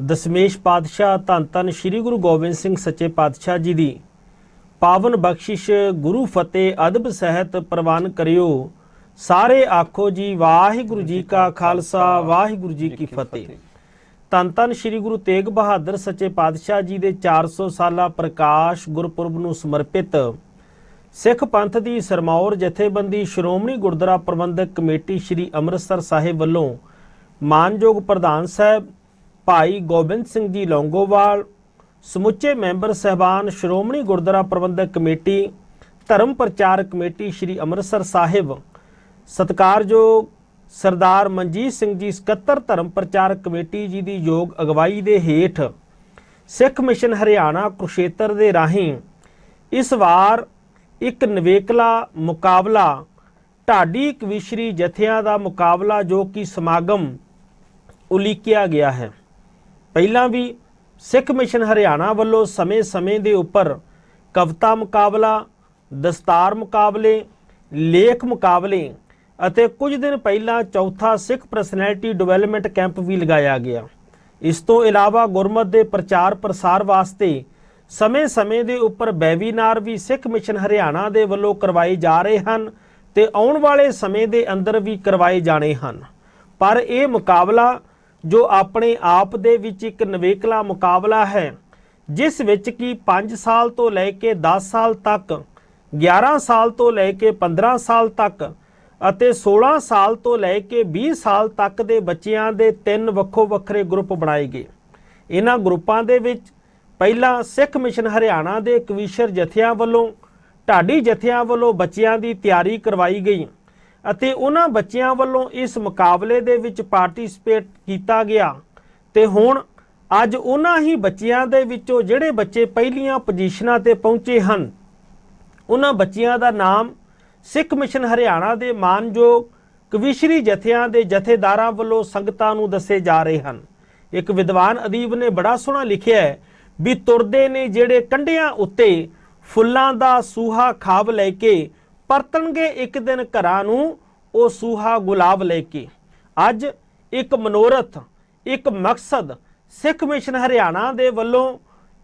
दशमेश पातशाह धन धन श्री गुरु गोबिंद सिंह सच्चे पातशाह जी दी पावन बख्शिश गुरु फतेह अदब सहित प्रवान करियो। सारे आखो जी वाहिगुरु जी का खालसा वाहिगुरु जी की फतेह। धन धन श्री गुरु तेग बहादुर सच्चे पातशाह जी के 400 साला प्रकाश गुरपुरब नूं समर्पित सिख पंथ की सरमौर जथेबंदी श्रोमणी गुरुद्वारा प्रबंधक कमेटी श्री अमृतसर साहिब वालों मानयोग प्रधान साहब भाई गोबिंद सिंह जी लौंगोवाल, समुचे मैंबर साहबान श्रोमणी गुरुद्वारा प्रबंधक कमेटी धर्म प्रचार कमेटी श्री अमृतसर साहिब, सत्कारयोग सरदार मनजीत सिंह जी सकत्तर धर्म प्रचार कमेटी जी की योग अगवाई के हेठ सिख मिशन हरियाणा कुरुक्षेत्र के राही इस वार एक नवेकला मुकाबला ढाडी कविशरी जथियां का मुकाबला जो कि समागम उलीकिया गया है। पहला भी सिख मिशन हरियाणा वालों समय समय के उपर कविता मुकाबला, दस्तार मुकाबले, लेख मुकाबले अते कुछ दिन पहला चौथा सिख परसनैलिटी डिवेलपमेंट कैंप भी लगाया गया। इस तो इलावा गुरमत के प्रचार प्रसार वास्ते समय समय के उपर वैबीनार भी सिख मिशन हरियाणा के वालों करवाए जा रहे हैं ते आउण वाले समय के अंदर भी करवाए जाने हैं। पर यह मुकाबला जो अपने आप दे विच एक नवेकला मुकाबला है, जिस विच कि 5 साल तो लैके 10 साल तक, 11 साल तो लैके 15 साल तक अते 16 साल तो लैके 20 साल तक दे बच्चियां दे 3 वक्खो वक्खरे ग्रुप बनाए गए। इन्हां ग्रुपां दे विच पहला सिख मिशन हरियाणा दे कविशर जथियां वालों ढाडी जथियां वालों बच्चियां दी तैयारी करवाई गई अते उन्हां बच्चियां वालों इस मुकाबले दे विच पार्टिसिपेट किया गया ते हुण अज उन्हां ही बच्चियां दे विचों जिहड़े बच्चे पहलियां पोजीशनां ते पहुंचे हन उन्हां बच्चियां दा नाम सिख मिशन हरियाणा दे मानयोग कविशरी जथियां दे जथेदारां वालों संगतां नूं दस्से जा रहे हैं। एक विद्वान अदीब ने बड़ा सोहना लिखिया है भी तुरदे ने जिहड़े कंढियां उत्ते फुल्लां दा सूहा खाब लैके परतणगे एक दिन घरां नूं ओ सूहा गुलाब लैके। अज एक मनोरथ एक मकसद सिख मिशन हरियाणा दे वल्लों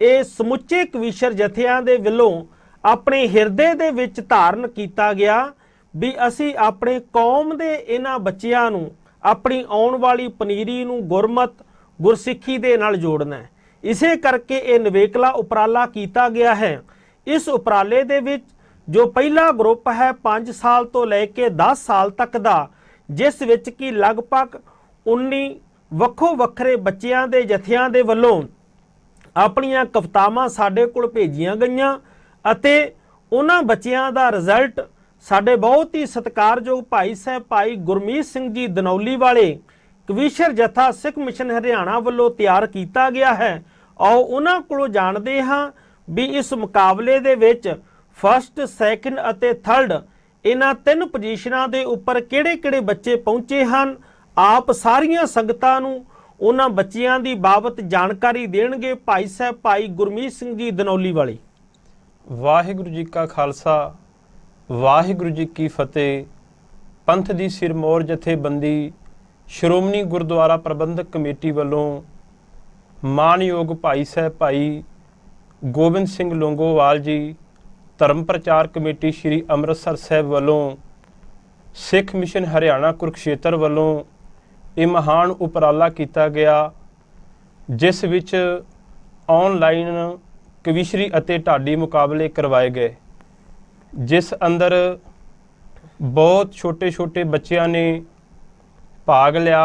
ये समुचे कविशर जथियां दे वल्लों अपने हिरदे दे विच धारण कीता गया भी असी अपने कौम दे इन्हां बच्चियां नूं अपनी आउण वाली पनीरी नूं गुरमत गुरसिੱਖੀ दे नाल जोड़ना है। इसे करके ये नवेकला उपराला किया गया है। इस उपराले दे विच जो पहला ग्रुप है 5 साल तो लैके 10 साल तक का, जिस विच कि लगभग 19 वक्खो वक्खरे बच्चियां दे जथियां दे वल्लों अपनियां कवितावां साडे कोल भेजियां गईयां अते उन्हां बच्चियां दा रिजल्ट साडे बहुत ही सत्कारयोग भाई साहब भाई गुरमीत सिंह जी दनौली वाले कविशर जथा सिख मिशन हरियाणा वालों तैयार किया गया है। आओ उन्हां कोलों जाणदे हां भी इस मुकाबले दे विच फस्ट सैकेंड अते थर्ड इन्हां 3 पोजीशनां दे उपर किहड़े-किहड़े बच्चे पहुंचे हन। आप सारियां संगतां नूं उन्हां बच्चियां दी बाबत जानकारी देणगे भाई साहब भाई गुरमीत सिंह जी दनौली वाले। वाहिगुरू जी का खालसा वाहिगुरू जी की फतेह। पंथ दी सिरमौर जथेबंदी श्रोमणी गुरुद्वारा प्रबंधक कमेटी वालों मानयोग भाई साहब भाई गोबिंद सिंह लौंगोवाल जी, धर्म प्रचार कमेटी श्री अमृतसर साहब वालों सिख मिशन हरियाणा कुरुक्षेत्र वालों ये महान उपराला किया गया, जिस विच ऑनलाइन कविशरी अते ढाडी मुकाबले करवाए गए, जिस अंदर बहुत छोटे छोटे बच्चों ने भाग लिया।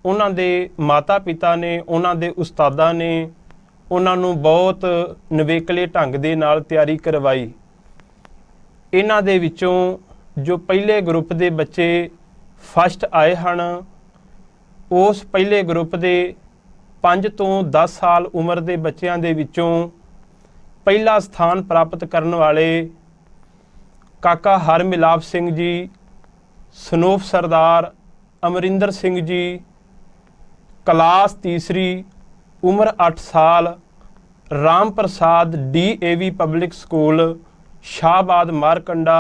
उन्हां दे माता पिता ने उन्हां दे उस्तादां ने उन्हां नूं बहुत नवेकले ढंग दे नाल तैयारी करवाई। इन्हां दे विचों जो पहले ग्रुप दे बच्चे फस्ट आए हन, उस पहले ग्रुप दे 5 तो 10 साल उम्र दे बच्चों दे विचों पहला स्थान प्राप्त करने वाले काका हरमिलाप सिंह जी, सनोफ सरदार अमरिंदर सिंह जी, क्लास तीसरी उम्र 8 साल, Ram Prasad DAV public school Shahbad Markanda,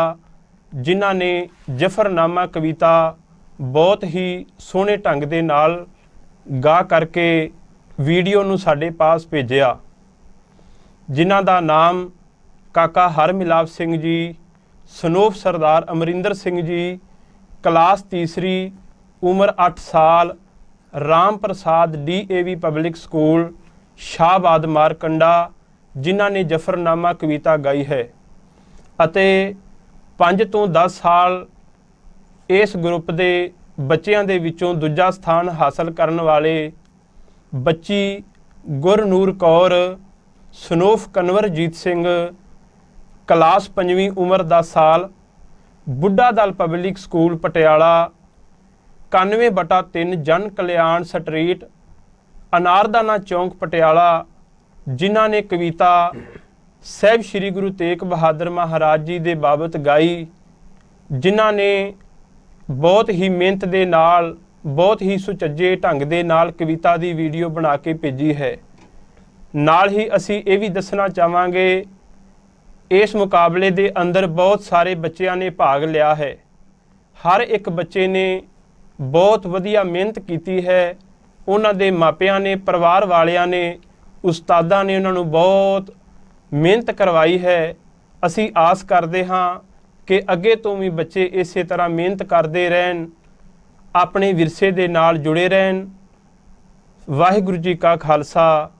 जिन्हां ने जफरनामा कविता बहुत ही सोहने ढंग दे नाल गा करके ਵੀਡੀਓ ਨੂੰ ਸਾਡੇ ਪਾਸ ਭੇਜਿਆ, ਜਿਨ੍ਹਾਂ ਦਾ ਨਾਮ ਕਾਕਾ ਹਰਮਿਲਾਪ ਸਿੰਘ ਜੀ, ਸਨੋਫ ਸਰਦਾਰ ਅਮਰਿੰਦਰ ਸਿੰਘ ਜੀ, ਕਲਾਸ ਤੀਸਰੀ, ਉਮਰ 8 ਸਾਲ, Ram Prasad DAV public school, Shahbad Markanda, ਜਿਨ੍ਹਾਂ ਨੇ ਜਫਰਨਾਮਾ ਕਵਿਤਾ ਗਾਈ ਹੈ। ਅਤੇ 5 ਤੋਂ 10 ਸਾਲ ਇਸ ਗਰੁੱਪ ਦੇ ਬੱਚਿਆਂ ਦੇ ਵਿੱਚੋਂ ਦੂਜਾ ਸਥਾਨ ਹਾਸਲ ਕਰਨ ਵਾਲੇ ਬੱਚੀ ਗੁਰਨੂਰ ਕੌਰ, ਸਨੋਫ ਕਨਵਰਜੀਤ ਸਿੰਘ, ਕਲਾਸ 5ਵੀਂ, ਉਮਰ 10 ਸਾਲ, ਬੁੱਢਾ ਦਲ ਪਬਲਿਕ ਸਕੂਲ ਪਟਿਆਲਾ, 91/3 ਜਨ ਕਲਿਆਣ ਸਟਰੀਟ, ਅਨਾਰਦਾਨਾ ਚੌਂਕ ਪਟਿਆਲਾ, ਜਿਨ੍ਹਾਂ ਨੇ ਕਵਿਤਾ ਸਾਹਿਬ ਸ੍ਰੀ ਗੁਰੂ ਤੇਗ ਬਹਾਦਰ ਮਹਾਰਾਜ ਜੀ ਦੇ ਬਾਬਤ ਗਾਈ, ਜਿਨ੍ਹਾਂ ਨੇ ਬਹੁਤ ਹੀ ਮਿਹਨਤ ਦੇ ਨਾਲ, ਬਹੁਤ ਹੀ ਸੁਚੱਜੇ ਢੰਗ ਦੇ ਨਾਲ ਕਵਿਤਾ ਦੀ ਵੀਡੀਓ ਬਣਾ ਕੇ ਭੇਜੀ ਹੈ। ਨਾਲ ਹੀ ਅਸੀਂ ਇਹ ਵੀ ਦੱਸਣਾ ਚਾਹਾਂਗੇ, ਇਸ ਮੁਕਾਬਲੇ ਦੇ ਅੰਦਰ ਬਹੁਤ ਸਾਰੇ ਬੱਚਿਆਂ ਨੇ ਭਾਗ ਲਿਆ ਹੈ। ਹਰ ਇੱਕ ਬੱਚੇ ਨੇ ਬਹੁਤ ਵਧੀਆ ਮਿਹਨਤ ਕੀਤੀ ਹੈ। ਉਹਨਾਂ ਦੇ ਮਾਪਿਆਂ ਨੇ, ਪਰਿਵਾਰ ਵਾਲਿਆਂ ਨੇ, ਉਸਤਾਦਾਂ ਨੇ ਉਹਨਾਂ ਨੂੰ ਬਹੁਤ ਮਿਹਨਤ ਕਰਵਾਈ ਹੈ। ਅਸੀਂ ਆਸ ਕਰਦੇ ਹਾਂ ਕਿ ਅੱਗੇ ਤੋਂ ਵੀ ਬੱਚੇ ਇਸੇ ਤਰ੍ਹਾਂ ਮਿਹਨਤ ਕਰਦੇ ਰਹਿਣ, ਆਪਣੇ ਵਿਰਸੇ ਦੇ ਨਾਲ ਜੁੜੇ ਰਹਿਣ। ਵਾਹਿਗੁਰੂ ਜੀ ਕਾ ਖਾਲਸਾ,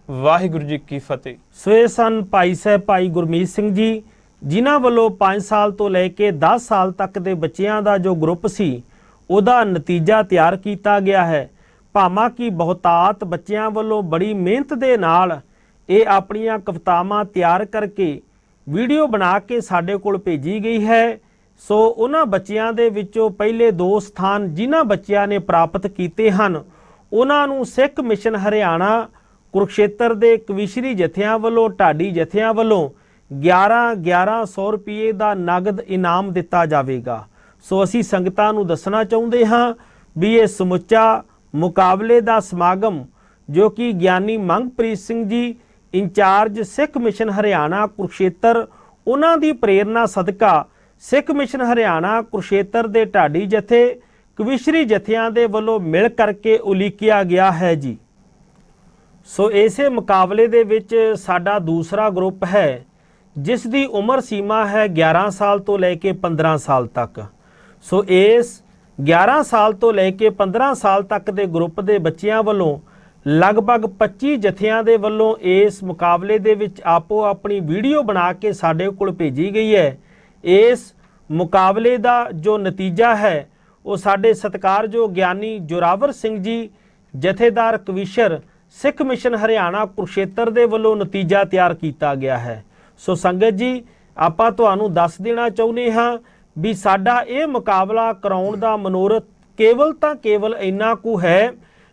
ਵਾਹਿਗੁਰੂ ਜੀ ਕੀ ਫਤਿਹ। ਸੋ ਇਹ ਸਨ ਭਾਈ ਸਾਹਿਬ ਭਾਈ ਗੁਰਮੀਤ ਸਿੰਘ ਜੀ, ਜਿਨ੍ਹਾਂ ਵੱਲੋਂ 5 ਸਾਲ ਤੋਂ ਲੈ ਕੇ 10 ਸਾਲ ਤੱਕ ਦੇ ਬੱਚਿਆਂ ਦਾ ਜੋ ਗਰੁੱਪ ਸੀ ਉਹਦਾ ਨਤੀਜਾ ਤਿਆਰ ਕੀਤਾ ਗਿਆ ਹੈ। ਭਾਵੇਂ ਕਿ ਬਹੁਤਾਤ ਬੱਚਿਆਂ ਵੱਲੋਂ ਬੜੀ ਮਿਹਨਤ ਦੇ ਨਾਲ ਇਹ ਆਪਣੀਆਂ ਕਵਿਤਾਵਾਂ ਤਿਆਰ ਕਰਕੇ ਵੀਡੀਓ ਬਣਾ ਕੇ ਸਾਡੇ ਕੋਲ ਭੇਜੀ ਗਈ ਹੈ। ਸੋ ਉਹਨਾਂ ਬੱਚਿਆਂ ਦੇ ਵਿੱਚੋਂ ਪਹਿਲੇ 2 ਸਥਾਨ ਜਿਨ੍ਹਾਂ ਬੱਚਿਆਂ ਨੇ ਪ੍ਰਾਪਤ ਕੀਤੇ ਹਨ, ਉਹਨਾਂ ਨੂੰ ਸਿੱਖ ਮਿਸ਼ਨ ਹਰਿਆਣਾ ਕੁਰੂਕਸ਼ੇਤਰ ਦੇ ਕਵੀਸ਼ਰੀ ਜਥਿਆਂ ਵੱਲੋਂ, ਢਾਡੀ ਜਥਿਆਂ ਵੱਲੋਂ 1100 ਰੁਪਏ ਦਾ ਨਗਦ ਇਨਾਮ ਦਿੱਤਾ ਜਾਵੇਗਾ। ਸੋ ਅਸੀਂ ਸੰਗਤਾਂ ਨੂੰ ਦੱਸਣਾ ਚਾਹੁੰਦੇ ਹਾਂ ਵੀ ਇਹ ਸਮੁੱਚਾ ਮੁਕਾਬਲੇ ਦਾ ਸਮਾਗਮ, ਜੋ ਕਿ ਗਿਆਨੀ ਮੰਗਪ੍ਰੀਤ ਸਿੰਘ ਜੀ, ਇੰਚਾਰਜ ਸਿੱਖ ਮਿਸ਼ਨ ਹਰਿਆਣਾ ਕੁਰੂਕਸ਼ੇਤਰ, ਉਹਨਾਂ ਦੀ ਪ੍ਰੇਰਨਾ ਸਦਕਾ ਸਿੱਖ ਮਿਸ਼ਨ ਹਰਿਆਣਾ ਕੁਰੂਕਸ਼ੇਤਰ ਦੇ ਢਾਡੀ ਜਥੇ, ਕਵੀਸ਼ਰੀ ਜਥਿਆਂ ਦੇ ਵੱਲੋਂ ਮਿਲ ਕਰਕੇ ਉਲੀਕਿਆ ਗਿਆ ਹੈ ਜੀ। ਸੋ ਇਸੇ ਮੁਕਾਬਲੇ ਦੇ ਵਿੱਚ ਸਾਡਾ ਦੂਸਰਾ ਗਰੁੱਪ ਹੈ, ਜਿਸ ਦੀ ਉਮਰ ਸੀਮਾ ਹੈ 11 ਸਾਲ ਤੋਂ ਲੈ ਕੇ 15 ਸਾਲ ਤੱਕ। ਸੋ ਇਸ 11 ਸਾਲ ਤੋਂ ਲੈ ਕੇ 15 ਸਾਲ ਤੱਕ ਦੇ ਗਰੁੱਪ ਦੇ ਬੱਚਿਆਂ ਵੱਲੋਂ ਲਗਭਗ 25 ਜਥਿਆਂ ਦੇ ਵੱਲੋਂ ਇਸ ਮੁਕਾਬਲੇ ਦੇ ਵਿੱਚ ਆਪੋ ਆਪਣੀ ਵੀਡੀਓ ਬਣਾ ਕੇ ਸਾਡੇ ਕੋਲ ਭੇਜੀ ਗਈ ਹੈ। ਇਸ ਮੁਕਾਬਲੇ ਦਾ ਜੋ ਨਤੀਜਾ ਹੈ ਉਹ ਸਾਡੇ ਸਤਿਕਾਰਯੋਗ ਗਿਆਨੀ ਜੋਰਾਵਰ ਸਿੰਘ ਜੀ, ਜਥੇਦਾਰ ਕਵੀਸ਼ਰ ਸਿੱਖ ਮਿਸ਼ਨ ਹਰਿਆਣਾ ਕੁਰੂਕਸ਼ੇਤਰ ਦੇ ਵੱਲੋਂ ਨਤੀਜਾ ਤਿਆਰ ਕੀਤਾ ਗਿਆ ਹੈ। ਸੋ ਸੰਗਤ ਜੀ, ਆਪਾਂ ਤੁਹਾਨੂੰ ਦੱਸ ਦੇਣਾ ਚਾਹੁੰਦੇ ਹਾਂ ਵੀ ਸਾਡਾ ਇਹ ਮੁਕਾਬਲਾ ਕਰਾਉਣ ਦਾ ਮਨੋਰਥ ਕੇਵਲ ਤਾਂ ਕੇਵਲ ਇੰਨਾ ਕੁ ਹੈ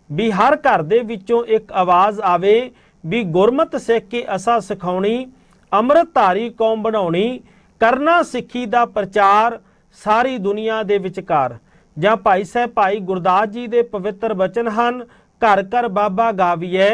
ਵੀ ਹਰ ਘਰ ਦੇ ਵਿੱਚੋਂ ਇੱਕ ਆਵਾਜ਼ ਆਵੇ ਵੀ ਗੁਰਮਤ ਸਿੱਖ ਕੇ ਅਸਾਂ ਸਿਖਾਉਣੀ, ਅੰਮ੍ਰਿਤਧਾਰੀ ਕੌਮ ਬਣਾਉਣੀ, ਕਰਨਾ ਸਿੱਖੀ ਦਾ ਪ੍ਰਚਾਰ ਸਾਰੀ ਦੁਨੀਆ ਦੇ ਵਿਚਕਾਰ। ਜਾਂ ਭਾਈ ਸਾਹਿਬ ਭਾਈ ਗੁਰਦਾਸ ਜੀ ਦੇ ਪਵਿੱਤਰ ਬਚਨ ਹਨ, ਘਰ ਘਰ ਬਾਬਾ ਗਾਵੀਐ,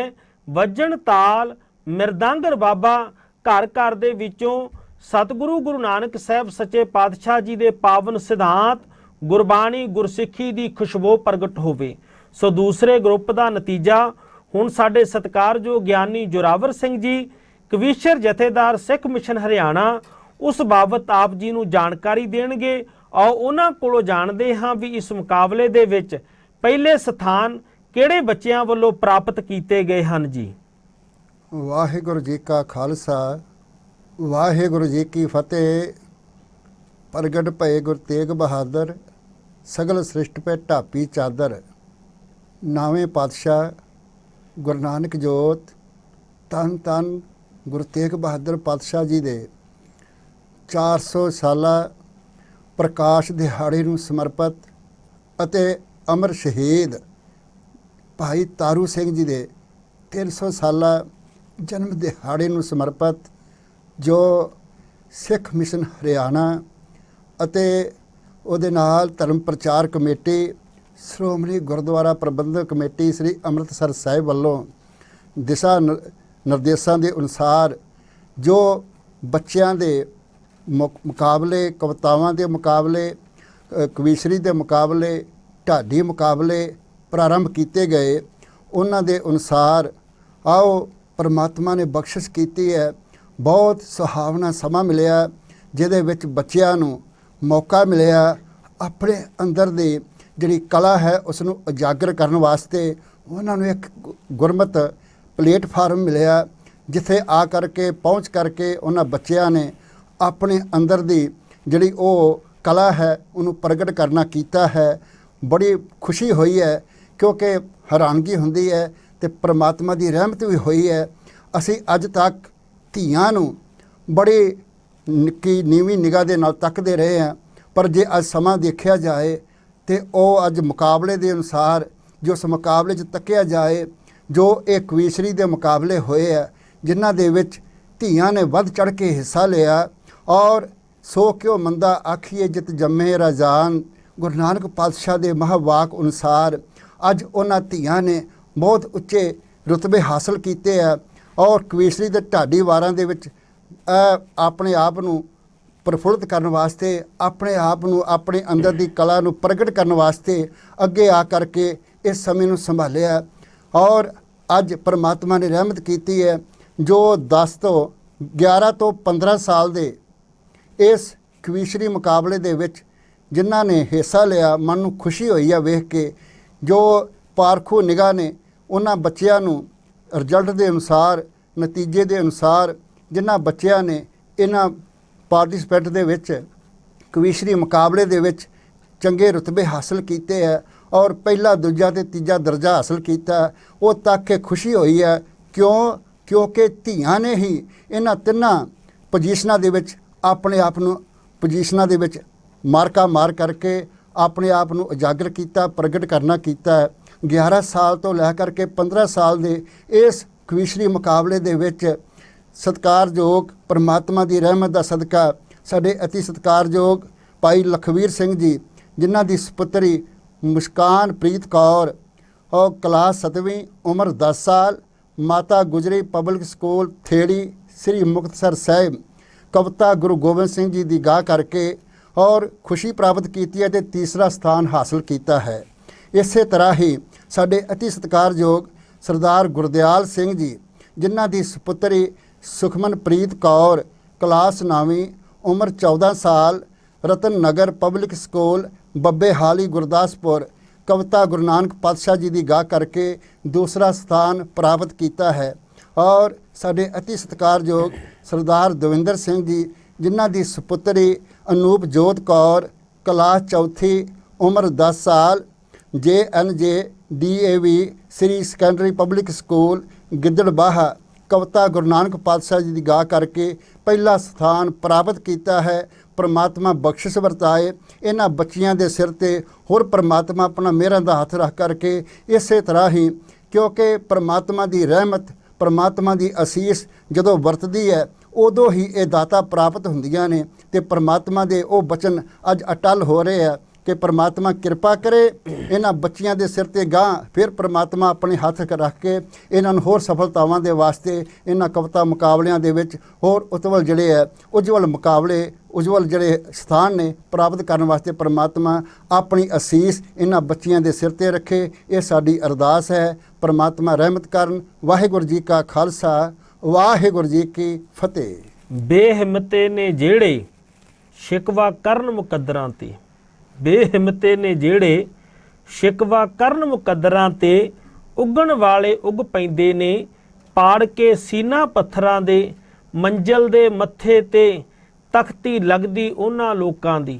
ਵੱਜਣ ਤਾਲ ਮਿਰਦੰਗਰ ਬਾਬਾ। ਘਰ ਘਰ ਦੇ ਵਿੱਚੋਂ ਸਤਿਗੁਰੂ ਗੁਰੂ ਨਾਨਕ ਸਾਹਿਬ ਸੱਚੇ ਪਾਤਸ਼ਾਹ ਜੀ ਦੇ ਪਾਵਨ ਸਿਧਾਂਤ, ਗੁਰਬਾਣੀ, ਗੁਰਸਿੱਖੀ ਦੀ ਖੁਸ਼ਬੂ ਪ੍ਰਗਟ ਹੋਵੇ। ਸੋ ਦੂਸਰੇ ਗਰੁੱਪ ਦਾ ਨਤੀਜਾ ਹੁਣ ਸਾਡੇ ਸਤਿਕਾਰਯੋਗ ਗਿਆਨੀ ਜੋਰਾਵਰ ਸਿੰਘ ਜੀ, ਕਵੀਸ਼ਰ ਜਥੇਦਾਰ ਸਿੱਖ ਮਿਸ਼ਨ ਹਰਿਆਣਾ, ਉਸ ਬਾਬਤ ਆਪ ਜੀ ਨੂੰ ਜਾਣਕਾਰੀ ਦੇਣਗੇ। ਆਓ ਉਹਨਾਂ ਕੋਲੋਂ ਜਾਣਦੇ ਹਾਂ ਵੀ ਇਸ ਮੁਕਾਬਲੇ ਦੇ ਵਿੱਚ ਪਹਿਲੇ ਸਥਾਨ ਕਿਹੜੇ ਬੱਚਿਆਂ ਵੱਲੋਂ ਪ੍ਰਾਪਤ ਕੀਤੇ ਗਏ ਹਨ ਜੀ। ਵਾਹਿਗੁਰੂ ਜੀ ਕਾ ਖਾਲਸਾ, ਵਾਹਿਗੁਰੂ ਜੀ ਕੀ ਫਤਿਹ। ਪ੍ਰਗਟ ਭਏ ਗੁਰ ਤੇਗ ਬਹਾਦਰ, ਸਗਲ ਸ੍ਰਿਸ਼ਟ ਪੈ ਢਾਪੀ ਚਾਦਰ। ਨਾਵੇਂ ਪਾਤਸ਼ਾਹ ਗੁਰੂ ਨਾਨਕ ਜੋਤ, ਧੰਨ ਧੰਨ ਗੁਰੂ ਤੇਗ ਬਹਾਦਰ ਪਾਤਸ਼ਾਹ ਜੀ ਦੇ 400 ਸਾਲਾ ਪ੍ਰਕਾਸ਼ ਦਿਹਾੜੇ ਨੂੰ ਸਮਰਪਿਤ ਅਤੇ ਅਮਰ ਸ਼ਹੀਦ ਭਾਈ ਤਾਰੂ ਸਿੰਘ ਜੀ ਦੇ 300 ਸਾਲਾ ਜਨਮ ਦਿਹਾੜੇ ਨੂੰ ਸਮਰਪਿਤ, ਜੋ ਸਿੱਖ ਮਿਸ਼ਨ ਹਰਿਆਣਾ ਅਤੇ ਉਹਦੇ ਨਾਲ ਧਰਮ ਪ੍ਰਚਾਰ ਕਮੇਟੀ, ਸ਼੍ਰੋਮਣੀ ਗੁਰਦੁਆਰਾ ਪ੍ਰਬੰਧਕ ਕਮੇਟੀ ਸ੍ਰੀ ਅੰਮ੍ਰਿਤਸਰ ਸਾਹਿਬ ਵੱਲੋਂ ਦਿਸ਼ਾ ਨਿਰਦੇਸ਼ਾਂ ਦੇ ਅਨੁਸਾਰ ਜੋ ਬੱਚਿਆਂ ਦੇ ਮੁਕਾਬਲੇ, ਕਵਿਤਾਵਾਂ ਦੇ ਮੁਕਾਬਲੇ, ਕਵੀਸ਼ਰੀ ਦੇ ਮੁਕਾਬਲੇ, ਢਾਡੀ ਮੁਕਾਬਲੇ ਪ੍ਰਾਰੰਭ ਕੀਤੇ ਗਏ, ਉਹਨਾਂ ਦੇ ਅਨੁਸਾਰ ਆਓ ਪਰਮਾਤਮਾ ਨੇ ਬਖਸ਼ਿਸ਼ ਕੀਤੀ ਹੈ। ਬਹੁਤ ਸੁਹਾਵਣਾ ਸਮਾਂ ਮਿਲਿਆ ਜਿਹਦੇ ਵਿੱਚ ਬੱਚਿਆਂ ਨੂੰ ਮੌਕਾ ਮਿਲਿਆ ਆਪਣੇ ਅੰਦਰ ਦੀ ਜਿਹੜੀ ਕਲਾ ਹੈ ਉਸ ਨੂੰ ਉਜਾਗਰ ਕਰਨ ਵਾਸਤੇ। ਉਹਨਾਂ ਨੂੰ ਇੱਕ ਗੁਰਮਤ ਪਲੇਟਫਾਰਮ ਮਿਲਿਆ ਜਿੱਥੇ ਆ ਕਰਕੇ ਪਹੁੰਚ ਕਰਕੇ ਉਹਨਾਂ ਬੱਚਿਆਂ ਨੇ ਆਪਣੇ ਅੰਦਰ ਦੀ ਜਿਹੜੀ ਉਹ ਕਲਾ ਹੈ ਉਹਨੂੰ ਪ੍ਰਗਟ ਕਰਨਾ ਕੀਤਾ ਹੈ। ਬੜੀ ਖੁਸ਼ੀ ਹੋਈ ਹੈ ਕਿਉਂਕਿ ਹੈਰਾਨਗੀ ਹੁੰਦੀ ਹੈ ਤੇ ਪ੍ਰਮਾਤਮਾ ਦੀ ਰਹਿਮਤ ਵੀ ਹੋਈ ਹੈ। ਅਸੀਂ ਅੱਜ ਤੱਕ ਧੀਆਂ ਨੂੰ ਬੜੀ ਨਿੱਕੀ ਨੀਵੀਂ ਨਿਗਾਹ ਦੇ ਨਾਲ ਤੱਕਦੇ ਰਹੇ ਹਾਂ, ਪਰ ਜੇ ਅੱਜ ਸਮਾਂ ਦੇਖਿਆ ਜਾਏ ਤੇ ਉਹ ਅੱਜ ਮੁਕਾਬਲੇ ਦੇ ਅਨੁਸਾਰ ਜੋ ਉਸ ਮੁਕਾਬਲੇ 'ਚ ਤੱਕਿਆ ਜਾਏ, ਜੋ ਇਹ ਕਵੀਸ਼ਰੀ ਦੇ ਮੁਕਾਬਲੇ ਹੋਏ ਆ ਜਿਨ੍ਹਾਂ ਦੇ ਵਿੱਚ ਧੀਆਂ ਨੇ ਵੱਧ ਚੜ੍ਹ ਕੇ ਹਿੱਸਾ ਲਿਆ। ਔਰ ਸੋ ਕਿਉ ਮੰਦਾ ਆਖੀਏ ਜਿਤ ਜੰਮੇ ਰਾਜਾਨ, ਗੁਰੂ ਨਾਨਕ ਪਾਤਸ਼ਾਹ ਦੇ ਮਹਾਵਾਕ ਅਨੁਸਾਰ ਅੱਜ ਉਹਨਾਂ ਧੀਆਂ ਨੇ ਬਹੁਤ ਉੱਚੇ ਰੁਤਬੇ ਹਾਸਲ ਕੀਤੇ ਆ ਔਰ ਕਵੀਸ਼ਰੀ ਦੇ ਢਾਡੀ ਵਾਰਾਂ ਦੇ ਵਿੱਚ ਆਪਣੇ ਆਪ ਨੂੰ ਪ੍ਰਫੁੱਲਤ ਕਰਨ ਵਾਸਤੇ, ਆਪਣੇ ਆਪ ਨੂੰ ਆਪਣੇ ਅੰਦਰ ਦੀ ਕਲਾ ਨੂੰ ਪ੍ਰਗਟ ਕਰਨ ਵਾਸਤੇ ਅੱਗੇ ਆ ਕਰਕੇ ਇਸ ਸਮੇਂ ਨੂੰ ਸੰਭਾਲਿਆ। ਔਰ ਅੱਜ ਪਰਮਾਤਮਾ ਨੇ ਰਹਿਮਤ ਕੀਤੀ ਹੈ ਜੋ 11 ਤੋਂ 15 ਸਾਲ ਦੇ ਇਸ ਕਵੀਸ਼ਰੀ ਮੁਕਾਬਲੇ ਦੇ ਵਿੱਚ ਜਿਨ੍ਹਾਂ ਨੇ ਹਿੱਸਾ ਲਿਆ, ਮਨ ਨੂੰ ਖੁਸ਼ੀ ਹੋਈ ਆ ਵੇਖ ਕੇ। ਜੋ ਪਾਰਖੂ ਨਿਗਾਹ ਨੇ ਉਹਨਾਂ ਬੱਚਿਆਂ ਨੂੰ ਰਿਜ਼ਲਟ ਦੇ ਅਨੁਸਾਰ, ਨਤੀਜੇ ਦੇ ਅਨੁਸਾਰ ਜਿਨ੍ਹਾਂ ਬੱਚਿਆਂ ਨੇ ਇਹਨਾਂ ਪਾਰਟਿਸਪੇਟ ਦੇ ਵਿੱਚ ਕਵੀਸ਼ਰੀ ਮੁਕਾਬਲੇ ਦੇ ਵਿੱਚ ਚੰਗੇ ਰੁਤਬੇ ਹਾਸਲ ਕੀਤੇ ਹੈ ਔਰ ਪਹਿਲਾ, ਦੂਜਾ ਤੇ ਤੀਜਾ ਦਰਜਾ ਹਾਸਲ ਕੀਤਾ, ਉਹ ਤੱਕ ਕੇ ਖੁਸ਼ੀ ਹੋਈ ਹੈ। ਕਿਉਂਕਿ ਧੀਆਂ ਨੇ ਹੀ ਇਹਨਾਂ ਤਿੰਨਾਂ ਪੋਜੀਸ਼ਨਾਂ ਦੇ ਵਿੱਚ ਆਪਣੇ ਆਪ ਨੂੰ ਪੋਜੀਸ਼ਨਾਂ ਦੇ ਵਿੱਚ ਮਾਰਕਾ ਮਾਰ ਕਰਕੇ ਆਪਣੇ ਆਪ ਨੂੰ ਉਜਾਗਰ ਕੀਤਾ, ਪ੍ਰਗਟ ਕਰਨਾ ਕੀਤਾ ਹੈ। 11 ਸਾਲ ਤੋਂ ਲੈ ਕਰਕੇ 15 ਸਾਲ ਦੇ ਇਸ ਕਵੀਸ਼ਰੀ ਮੁਕਾਬਲੇ ਦੇ ਵਿੱਚ ਸਤਿਕਾਰਯੋਗ ਪਰਮਾਤਮਾ ਦੀ ਰਹਿਮਤ ਦਾ ਸਦਕਾ ਸਾਡੇ ਅਤੀ ਸਤਿਕਾਰਯੋਗ ਭਾਈ ਲਖਵੀਰ ਸਿੰਘ ਜੀ, ਜਿਨ੍ਹਾਂ ਦੀ ਸਪੁੱਤਰੀ ਮੁਸਕਾਨ ਪ੍ਰੀਤ ਕੌਰ ਔਰ ਕਲਾਸ 7ਵੀਂ, ਉਮਰ 10 ਸਾਲ, ਮਾਤਾ ਗੁਜਰੀ ਪਬਲਿਕ ਸਕੂਲ ਥੇੜੀ, ਸ੍ਰੀ ਮੁਕਤਸਰ ਸਾਹਿਬ, ਕਵਿਤਾ ਗੁਰੂ ਗੋਬਿੰਦ ਸਿੰਘ ਜੀ ਦੀ ਗਾਹ ਕਰਕੇ ਔਰ ਖੁਸ਼ੀ ਪ੍ਰਾਪਤ ਕੀਤੀ ਹੈ ਤੇ ਤੀਸਰਾ ਸਥਾਨ ਹਾਸਲ ਕੀਤਾ ਹੈ। ਇਸੇ ਤਰ੍ਹਾਂ ਹੀ ਸਾਡੇ ਅਤੀ ਸਤਿਕਾਰਯੋਗ ਸਰਦਾਰ ਗੁਰਦਿਆਲ ਸਿੰਘ ਜੀ, ਜਿਨ੍ਹਾਂ ਦੀ ਸਪੁੱਤਰੀ ਸੁਖਮਨਪ੍ਰੀਤ ਕੌਰ ਕਲਾਸ 9ਵੀਂ, ਉਮਰ 14 ਸਾਲ, ਰਤਨ ਨਗਰ ਪਬਲਿਕ ਸਕੂਲ ਬੱਬੇ ਹਾਲੀ ਗੁਰਦਾਸਪੁਰ, ਕਵਿਤਾ ਗੁਰੂ ਨਾਨਕ ਪਾਤਸ਼ਾਹ ਜੀ ਦੀ ਗਾਹ ਕਰਕੇ ਦੂਸਰਾ ਸਥਾਨ ਪ੍ਰਾਪਤ ਕੀਤਾ ਹੈ। ਔਰ ਸਾਡੇ ਅਤੀ ਸਤਿਕਾਰਯੋਗ ਸਰਦਾਰ ਦਵਿੰਦਰ ਸਿੰਘ ਜੀ, ਜਿਨ੍ਹਾਂ ਦੀ ਸਪੁੱਤਰੀ ਅਨੂਪ ਜੋਤ ਕੌਰ ਕਲਾਸ 4, ਉਮਰ 10 ਸਾਲ, JNJ DAV ਸ੍ਰੀ ਸੈਕੰਡਰੀ ਪਬਲਿਕ ਸਕੂਲ ਗਿੱਦੜਬਾਹਾ, ਕਵਿਤਾ ਗੁਰੂ ਨਾਨਕ ਪਾਤਸ਼ਾਹ ਜੀ ਦੀ ਗਾਹ ਕਰਕੇ ਪਹਿਲਾ ਸਥਾਨ ਪ੍ਰਾਪਤ ਕੀਤਾ ਹੈ। ਪਰਮਾਤਮਾ ਬਖਸ਼ਿਸ਼ ਵਰਤਾਏ ਇਹਨਾਂ ਬੱਚੀਆਂ ਦੇ ਸਿਰ ਤੇ, ਹੋਰ ਪਰਮਾਤਮਾ ਆਪਣਾ ਮਿਹਰਾਂ ਦਾ ਹੱਥ ਰੱਖ ਕਰਕੇ ਇਸੇ ਤਰ੍ਹਾਂ ਹੀ, ਕਿਉਂਕਿ ਪਰਮਾਤਮਾ ਦੀ ਰਹਿਮਤ, ਪਰਮਾਤਮਾ ਦੀ ਅਸੀਸ ਜਦੋਂ ਵਰਤਦੀ ਹੈ ਉਦੋਂ ਹੀ ਇਹ ਦਾਤਾ ਪ੍ਰਾਪਤ ਹੁੰਦੀਆਂ ਨੇ ਤੇ ਪਰਮਾਤਮਾ ਦੇ ਉਹ ਬਚਨ ਅੱਜ ਅਟਲ ਹੋ ਰਹੇ ਆ ਕਿ ਪਰਮਾਤਮਾ ਕਿਰਪਾ ਕਰੇ ਇਹਨਾਂ ਬੱਚੀਆਂ ਦੇ ਸਿਰ ਤੇ ਗਾਂ ਫਿਰ ਪਰਮਾਤਮਾ ਆਪਣੇ ਹੱਥ ਰੱਖ ਕੇ ਇਹਨਾਂ ਨੂੰ ਹੋਰ ਸਫਲਤਾਵਾਂ ਦੇ ਵਾਸਤੇ ਇਹਨਾਂ ਕਵਿਤਾ ਮੁਕਾਬਲਿਆਂ ਦੇ ਵਿੱਚ ਹੋਰ ਉਤਵਲ ਜਿਹੜੇ ਹੈ ਉਜਵਲ ਮੁਕਾਬਲੇ, ਉਜਵਲ ਜਿਹੜੇ ਸਥਾਨ ਨੇ ਪ੍ਰਾਪਤ ਕਰਨ ਵਾਸਤੇ ਪਰਮਾਤਮਾ ਆਪਣੀ ਅਸੀਸ ਇਹਨਾਂ ਬੱਚੀਆਂ ਦੇ ਸਿਰ ਤੇ ਰੱਖੇ। ਇਹ ਸਾਡੀ ਅਰਦਾਸ ਹੈ। ਪਰਮਾਤਮਾ ਰਹਿਮਤ ਕਰਨ। ਵਾਹਿਗੁਰੂ ਜੀ ਕਾ ਖਾਲਸਾ, ਵਾਹਿਗੁਰੂ ਜੀ ਕੀ ਫਤਿਹ। ਬੇਹਿੰਮਤੇ ਨੇ ਜਿਹੜੇ ਸ਼ਿਕਵਾ ਕਰਨ ਮੁਕੱਦਰਾਂ ਤੇ, ਬੇਹਿੰਮਤੇ ਨੇ ਜਿਹੜੇ ਸ਼ਿਕਵਾ ਕਰਨ ਮੁਕੱਦਰਾਂ ਤੇ, ਉੱਗਣ ਵਾਲੇ ਉੱਗ ਪੈਂਦੇ ਨੇ, ਪਾੜ ਕੇ ਸੀਨਾ ਪੱਥਰਾਂ ਦੇ, ਮੰਜ਼ਲ ਦੇ ਮੱਥੇ ਤੇ ਤਖਤੀ ਲੱਗਦੀ ਉਹਨਾਂ ਲੋਕਾਂ ਦੀ,